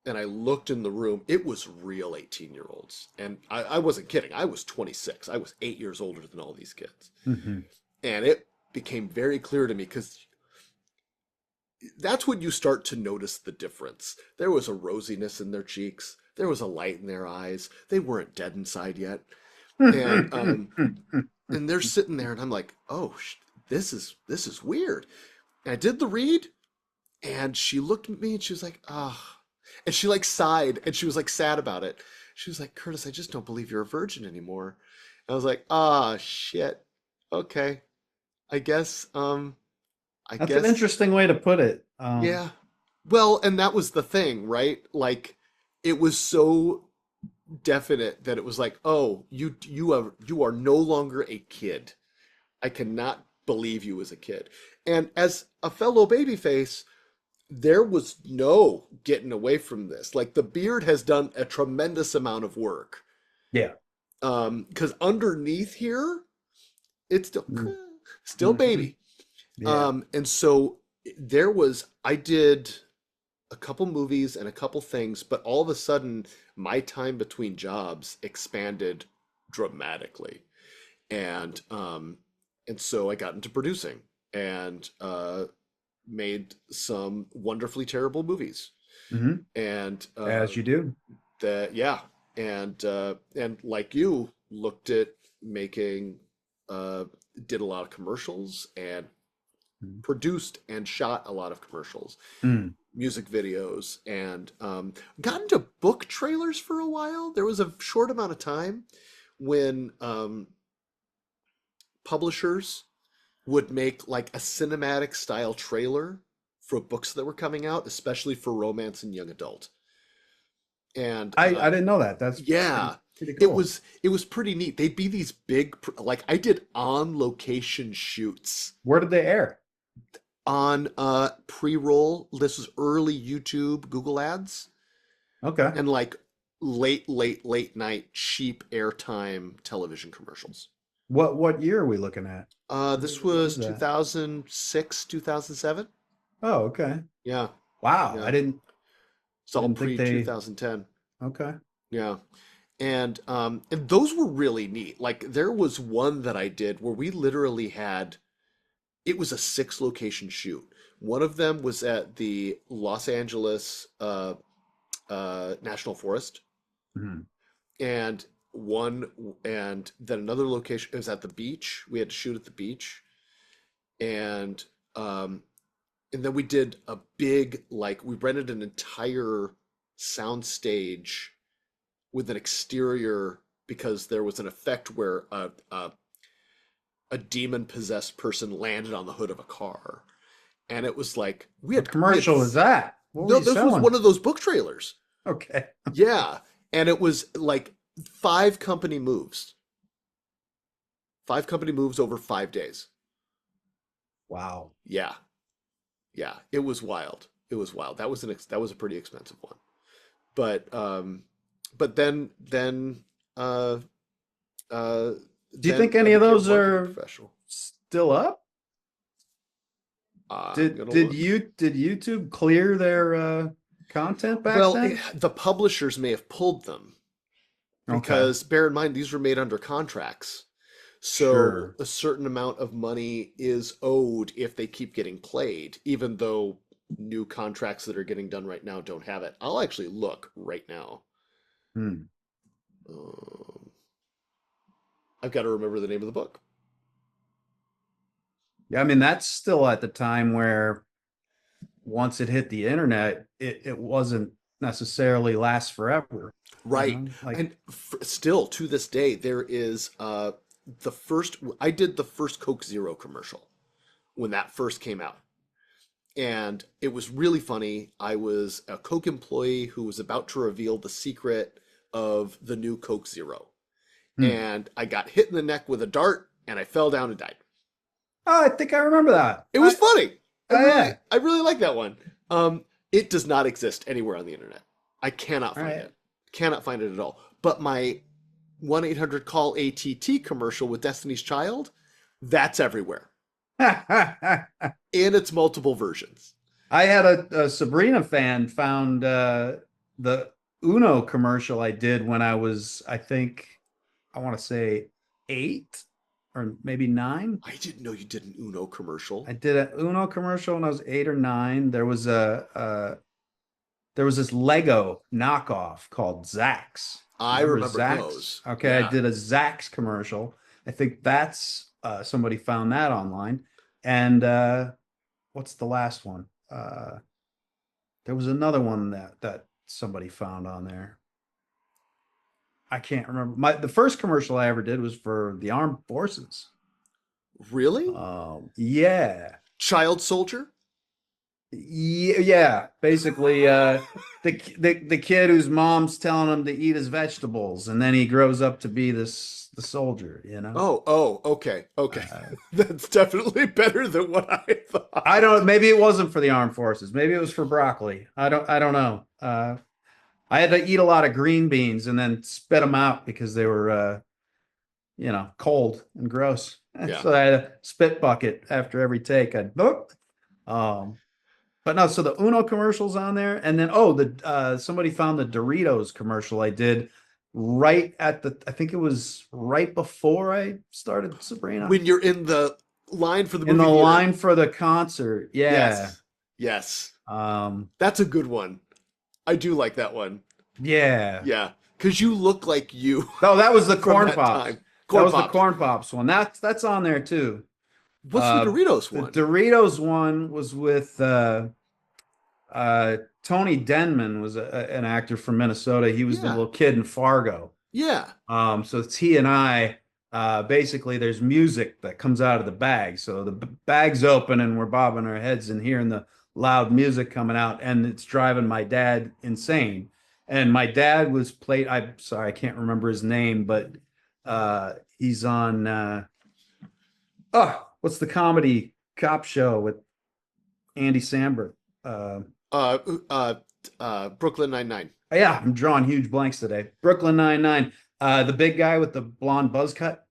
[SPEAKER 1] and I looked in the room, it was real 18-year-olds. And I wasn't kidding. I was 26. I was 8 years older than all these kids.
[SPEAKER 2] Hmm.
[SPEAKER 1] And it became very clear to me because that's when you start to notice the difference. There was a rosiness in their cheeks. There was a light in their eyes. They weren't dead inside yet. And and they're sitting there, and I'm like, "Oh, this is weird." And I did the read, and she looked at me, and she was like, "Ah," and she like sighed, and she was like sad about it. She was like, "Curtis, I just don't believe you're a virgin anymore." And I was like, "Ah, shit. Okay, I guess. I
[SPEAKER 2] That's an
[SPEAKER 1] guess."
[SPEAKER 2] interesting way to put it.
[SPEAKER 1] Yeah. Well, and that was the thing, right? Like it was so definite that it was like, "Oh, you are no longer a kid. I cannot believe you as a kid." And as a fellow babyface, there was no getting away from this. Like the beard has done a tremendous amount of work.
[SPEAKER 2] Yeah.
[SPEAKER 1] Because underneath here, it's still
[SPEAKER 2] Mm-hmm.
[SPEAKER 1] baby.
[SPEAKER 2] Yeah.
[SPEAKER 1] And so I did a couple movies and a couple things, but all of a sudden my time between jobs expanded dramatically. And so I got into producing and made some wonderfully terrible movies.
[SPEAKER 2] Hmm.
[SPEAKER 1] And
[SPEAKER 2] As you do.
[SPEAKER 1] that yeah, and like you looked at making uh did a lot of commercials and produced and shot a lot of commercials,
[SPEAKER 2] Mm.
[SPEAKER 1] music videos, and got into book trailers for a while. There was a short amount of time when publishers would make like a cinematic style trailer for books that were coming out, especially for romance and young adult. And
[SPEAKER 2] I didn't know that. That's
[SPEAKER 1] yeah,
[SPEAKER 2] pretty
[SPEAKER 1] it
[SPEAKER 2] cool.
[SPEAKER 1] was it was pretty neat. They'd be these big, like I did on location shoots
[SPEAKER 2] Where did they air?
[SPEAKER 1] on pre-roll. This was early YouTube Google ads
[SPEAKER 2] Okay.
[SPEAKER 1] and like late night cheap airtime television commercials.
[SPEAKER 2] What year are we looking at?
[SPEAKER 1] This
[SPEAKER 2] When
[SPEAKER 1] was
[SPEAKER 2] was that?
[SPEAKER 1] 2006, 2007.
[SPEAKER 2] Oh, okay.
[SPEAKER 1] Yeah,
[SPEAKER 2] Wow.
[SPEAKER 1] yeah. It's
[SPEAKER 2] I
[SPEAKER 1] all
[SPEAKER 2] didn't think
[SPEAKER 1] pre
[SPEAKER 2] they
[SPEAKER 1] 2010.
[SPEAKER 2] okay.
[SPEAKER 1] Yeah. And those were really neat. Like there was one that I did where we literally had it was a six location shoot. One of them was at the Los Angeles National Forest,
[SPEAKER 2] Mhm.
[SPEAKER 1] and one, and then another location. It was at the beach. We had to shoot at the beach, and um, and then we did a big, like, we rented an entire sound stage with an exterior because there was an effect where a demon possessed person landed on the hood of a car, and it was like
[SPEAKER 2] What commercial was that? What were
[SPEAKER 1] no,
[SPEAKER 2] you
[SPEAKER 1] this was
[SPEAKER 2] selling?
[SPEAKER 1] one of those book trailers.
[SPEAKER 2] Okay.
[SPEAKER 1] Yeah, and it was like five company moves, five company moves over 5 days.
[SPEAKER 2] Wow.
[SPEAKER 1] Yeah, yeah, it was wild. It was wild. That was a pretty expensive one. But but then uh uh
[SPEAKER 2] Do you think
[SPEAKER 1] I
[SPEAKER 2] any of
[SPEAKER 1] became a
[SPEAKER 2] those
[SPEAKER 1] marketing
[SPEAKER 2] are
[SPEAKER 1] professional.
[SPEAKER 2] still up?
[SPEAKER 1] I'm
[SPEAKER 2] Did
[SPEAKER 1] gonna
[SPEAKER 2] did
[SPEAKER 1] look.
[SPEAKER 2] you did YouTube clear their content back
[SPEAKER 1] Well,
[SPEAKER 2] then?
[SPEAKER 1] the publishers may have pulled them
[SPEAKER 2] Okay.
[SPEAKER 1] because bear in mind these were made under contracts. So
[SPEAKER 2] Sure.
[SPEAKER 1] a certain amount of money is owed if they keep getting played, even though new contracts that are getting done right now don't have it. I'll actually look right now.
[SPEAKER 2] Hmm.
[SPEAKER 1] Um, I've got to remember the name of the book.
[SPEAKER 2] Yeah, I mean that's still at the time where once it hit the internet, it wasn't necessarily last forever. You
[SPEAKER 1] Right.
[SPEAKER 2] know, like
[SPEAKER 1] And still to this day, there is the first, I did the first Coke Zero commercial when that first came out. And it was really funny. I was a Coke employee who was about to reveal the secret of the new Coke Zero.
[SPEAKER 2] hmm.
[SPEAKER 1] And I got hit in the neck with a dart and I fell down and died.
[SPEAKER 2] Oh, I think I remember that.
[SPEAKER 1] It was funny.
[SPEAKER 2] Oh yeah.
[SPEAKER 1] I really like that one. It does not exist anywhere on the internet. I cannot
[SPEAKER 2] All
[SPEAKER 1] find
[SPEAKER 2] right.
[SPEAKER 1] it. Cannot find it at all. But my 1-800 call ATT commercial with Destiny's Child, that's everywhere in its multiple versions.
[SPEAKER 2] I had a Sabrina fan found the Uno commercial I did when I was, I think, I want to say 8 or maybe 9.
[SPEAKER 1] I didn't know you did an Uno commercial.
[SPEAKER 2] I did an Uno commercial when I was 8 or 9. There was this Lego knockoff called Zax.
[SPEAKER 1] I
[SPEAKER 2] Remember
[SPEAKER 1] remember
[SPEAKER 2] Zax?
[SPEAKER 1] those.
[SPEAKER 2] Okay, I
[SPEAKER 1] Yeah.
[SPEAKER 2] did a Zax commercial. I think that's somebody found that online. And what's the last one? There was another one that somebody found on there. I can't remember. The first commercial I ever did was for the armed forces.
[SPEAKER 1] Really?
[SPEAKER 2] Yeah.
[SPEAKER 1] Child Soldier?
[SPEAKER 2] Yeah, yeah. Basically, the kid whose mom's telling him to eat his vegetables, and then he grows up to be the soldier, you know?
[SPEAKER 1] Oh, okay, okay.
[SPEAKER 2] Uh,
[SPEAKER 1] That's definitely better than what I
[SPEAKER 2] I
[SPEAKER 1] thought.
[SPEAKER 2] don't, maybe it wasn't for the armed forces. Maybe it was for broccoli. I don't know. I had to eat a lot of green beans and then spit them out because they were cold and gross.
[SPEAKER 1] Yeah.
[SPEAKER 2] So I had a spit bucket after every take. I'd boop. Um, but no, so the Uno commercials on there, and then the somebody found the Doritos commercial I did right at I think it was right before I started Sabrina.
[SPEAKER 1] When you're in the line for the
[SPEAKER 2] In the
[SPEAKER 1] movie theater.
[SPEAKER 2] line for the concert. Yeah.
[SPEAKER 1] Yes. Yes.
[SPEAKER 2] Um,
[SPEAKER 1] That's a good one. I do like that one.
[SPEAKER 2] yeah.
[SPEAKER 1] Yeah. Because you look like you
[SPEAKER 2] No, that was the
[SPEAKER 1] from
[SPEAKER 2] corn
[SPEAKER 1] that
[SPEAKER 2] pops.
[SPEAKER 1] time.
[SPEAKER 2] That
[SPEAKER 1] Corn
[SPEAKER 2] was the
[SPEAKER 1] Pops.
[SPEAKER 2] corn pops one. That's on there too.
[SPEAKER 1] What's the Doritos
[SPEAKER 2] The
[SPEAKER 1] one?
[SPEAKER 2] Doritos one was with Tony Denman was an actor from Minnesota. He was the
[SPEAKER 1] Yeah.
[SPEAKER 2] little kid in Fargo.
[SPEAKER 1] Yeah.
[SPEAKER 2] So it's he and I. Basically, there's music that comes out of the bag. So the bag's open and we're bobbing our heads and hearing the loud music coming out, and it's driving my dad insane. And my dad was played. I'm sorry, I can't remember his name, but he's on. What's the comedy cop show with Andy Samberg?
[SPEAKER 1] Uh, uh, Brooklyn Nine-Nine.
[SPEAKER 2] Yeah, I'm drawing huge blanks today. Brooklyn Nine-Nine. The big guy with the blonde buzz cut,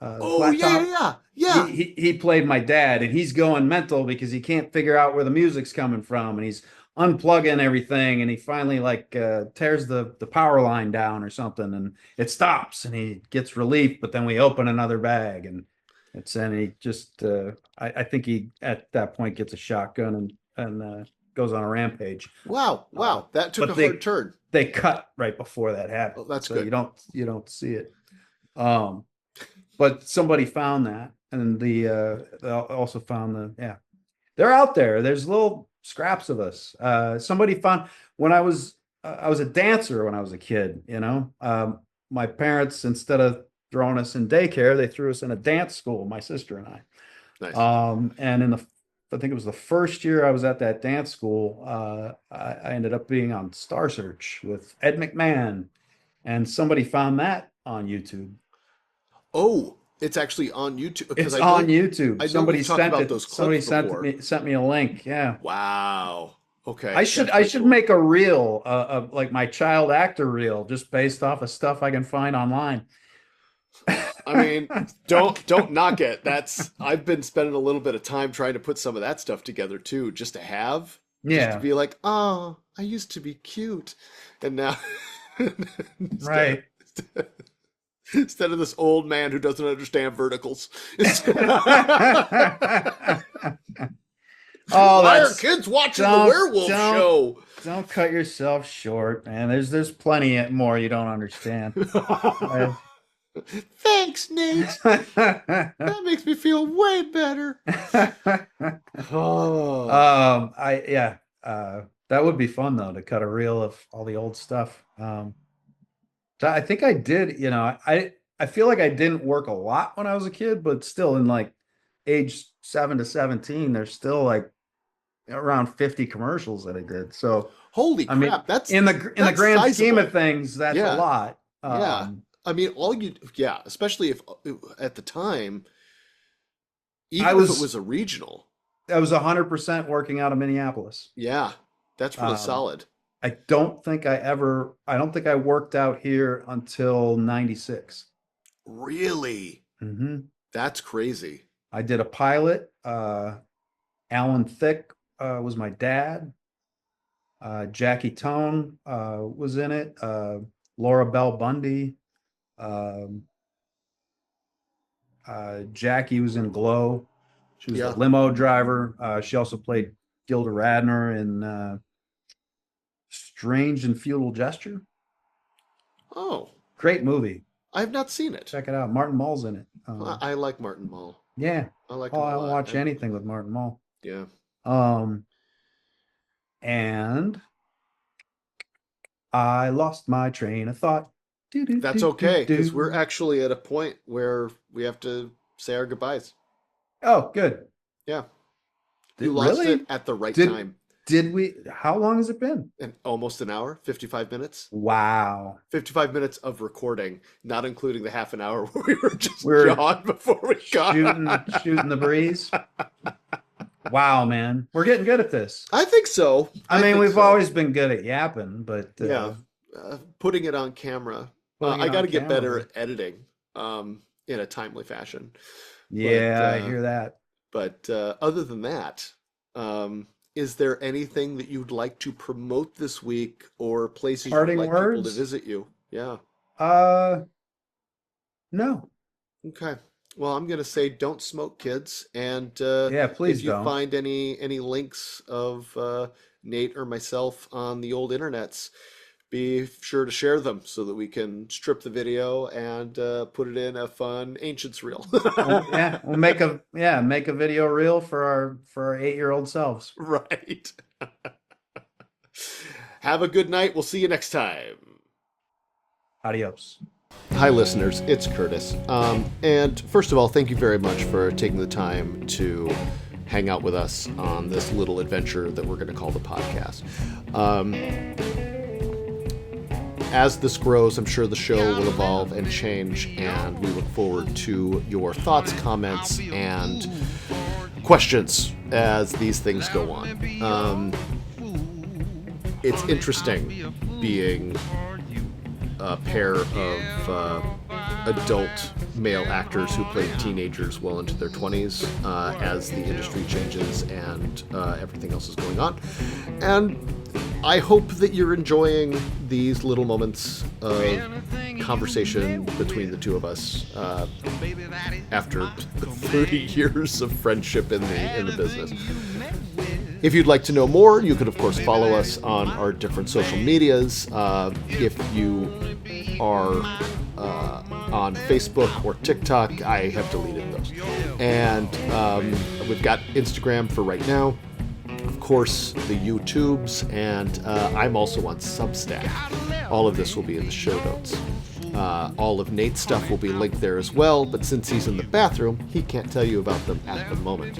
[SPEAKER 2] the
[SPEAKER 1] Oh,
[SPEAKER 2] flat
[SPEAKER 1] yeah, yeah,
[SPEAKER 2] top.
[SPEAKER 1] yeah.
[SPEAKER 2] He,
[SPEAKER 1] Yeah.
[SPEAKER 2] he played my dad, and he's going mental because he can't figure out where the music's coming from, and he's unplugging everything, and he finally tears the power line down or something, and it stops, and he gets relief. But then we open another bag, and he just I think he at that point gets a shotgun and goes on a rampage.
[SPEAKER 1] Wow, wow, that took
[SPEAKER 2] But
[SPEAKER 1] a hard turn.
[SPEAKER 2] they cut right before that happened,
[SPEAKER 1] Oh, that's
[SPEAKER 2] so
[SPEAKER 1] good.
[SPEAKER 2] you don't see it. But somebody found that, and they also found they're out there. There's little scraps of us. Somebody found when I was a dancer when I was a kid. My parents, instead of throwing us in daycare, they threw us in a dance school. My sister and I.
[SPEAKER 1] Nice.
[SPEAKER 2] And I think it was the first year I was at that dance school. I ended up being on Star Search with Ed McMahon, and somebody found that on YouTube.
[SPEAKER 1] Oh, it's actually on YouTube because
[SPEAKER 2] It's on YouTube.
[SPEAKER 1] I know
[SPEAKER 2] Somebody
[SPEAKER 1] we've talked
[SPEAKER 2] sent
[SPEAKER 1] about
[SPEAKER 2] it.
[SPEAKER 1] those
[SPEAKER 2] Somebody
[SPEAKER 1] clips before.
[SPEAKER 2] sent me a link. Yeah.
[SPEAKER 1] Wow. Okay.
[SPEAKER 2] I
[SPEAKER 1] That's pretty
[SPEAKER 2] should
[SPEAKER 1] cool.
[SPEAKER 2] make a reel, like my child actor reel, just based off of stuff I can find online.
[SPEAKER 1] I mean, don't knock it. I've been spending a little bit of time trying to put some of that stuff together too, just to have, just to
[SPEAKER 2] Yeah,
[SPEAKER 1] be like, oh, I used to be cute, and now instead
[SPEAKER 2] right.
[SPEAKER 1] instead of this old man who doesn't understand verticals.
[SPEAKER 2] Oh,
[SPEAKER 1] Why are kids watching the werewolf show?
[SPEAKER 2] Don't cut yourself short, man. There's plenty more you don't understand.
[SPEAKER 1] Thanks, Nate. That makes me feel way better. Oh.
[SPEAKER 2] That would be fun though, to cut a reel of all the old stuff. I think I did, I feel like I didn't work a lot when I was a kid, but still in like age 7 to 17, there's still like around 50 commercials that I did. So
[SPEAKER 1] holy
[SPEAKER 2] I mean,
[SPEAKER 1] crap, that's
[SPEAKER 2] in the grand
[SPEAKER 1] sizable
[SPEAKER 2] scheme of things, that's a lot.
[SPEAKER 1] Yeah. I mean, especially if at the time, even if it was a regional.
[SPEAKER 2] I was 100% working out of Minneapolis.
[SPEAKER 1] Yeah, that's really solid.
[SPEAKER 2] I don't think I worked out here until 96.
[SPEAKER 1] Really?
[SPEAKER 2] Mm-hmm.
[SPEAKER 1] That's crazy.
[SPEAKER 2] I did a pilot. Alan Thicke was my dad. Jackie Tone was in it. Laura Bell Bundy. Jackie was in Glow. She was a limo driver. She also played Gilda Radner in Strange and Futile Gesture.
[SPEAKER 1] Oh,
[SPEAKER 2] great movie.
[SPEAKER 1] I have not seen it.
[SPEAKER 2] Check it out. Martin Mull's in it.
[SPEAKER 1] I like Martin Mull.
[SPEAKER 2] Yeah,
[SPEAKER 1] I like.
[SPEAKER 2] I'll watch anything with Martin Mull.
[SPEAKER 1] Yeah.
[SPEAKER 2] And I lost my train of thought.
[SPEAKER 1] That's okay, because we're actually at a point where we have to say our goodbyes.
[SPEAKER 2] Oh, good.
[SPEAKER 1] Yeah. You lost it at the right time.
[SPEAKER 2] Did we? How long has it been?
[SPEAKER 1] Almost an hour, 55 minutes.
[SPEAKER 2] Wow.
[SPEAKER 1] 55 minutes of recording, not including the half an hour where we were just gone before we got
[SPEAKER 2] shooting the breeze. Wow, man. We're getting good at this.
[SPEAKER 1] I think so.
[SPEAKER 2] I mean, we've always been good at yapping, but
[SPEAKER 1] putting it on camera. I got to get better at editing in a timely fashion.
[SPEAKER 2] Yeah, I hear that.
[SPEAKER 1] But other than that, is there anything that you'd like to promote this week, or places you'd like people to visit you? Yeah.
[SPEAKER 2] No.
[SPEAKER 1] Okay. Well, I'm gonna say don't smoke, kids, and
[SPEAKER 2] please
[SPEAKER 1] if you
[SPEAKER 2] don't.
[SPEAKER 1] find any links of Nate or myself on the old internets, be sure to share them so that we can strip the video and put it in a fun Ancients reel.
[SPEAKER 2] We'll make a video reel for our 8-year-old selves.
[SPEAKER 1] Right. Have a good night. We'll see you next time.
[SPEAKER 2] Adios.
[SPEAKER 1] Hi, listeners. It's Curtis. And first of all, thank you very much for taking the time to hang out with us on this little adventure that we're going to call the podcast. As this grows, I'm sure the show will evolve and change, and we look forward to your thoughts, comments, and questions as these things go on. It's interesting being a pair of adult male actors who played teenagers well into their 20s as the industry changes and everything else is going on. And I hope that you're enjoying these little moments of conversation between the two of us after 30 years of friendship in the business. If you'd like to know more, you could, of course, follow us on our different social medias. If you are on Facebook or TikTok, I have deleted those. And we've got Instagram for right now. Of course, the YouTubes, and I'm also on Substack. All of this will be in the show notes. All of Nate's stuff will be linked there as well, but since he's in the bathroom, he can't tell you about them at the moment.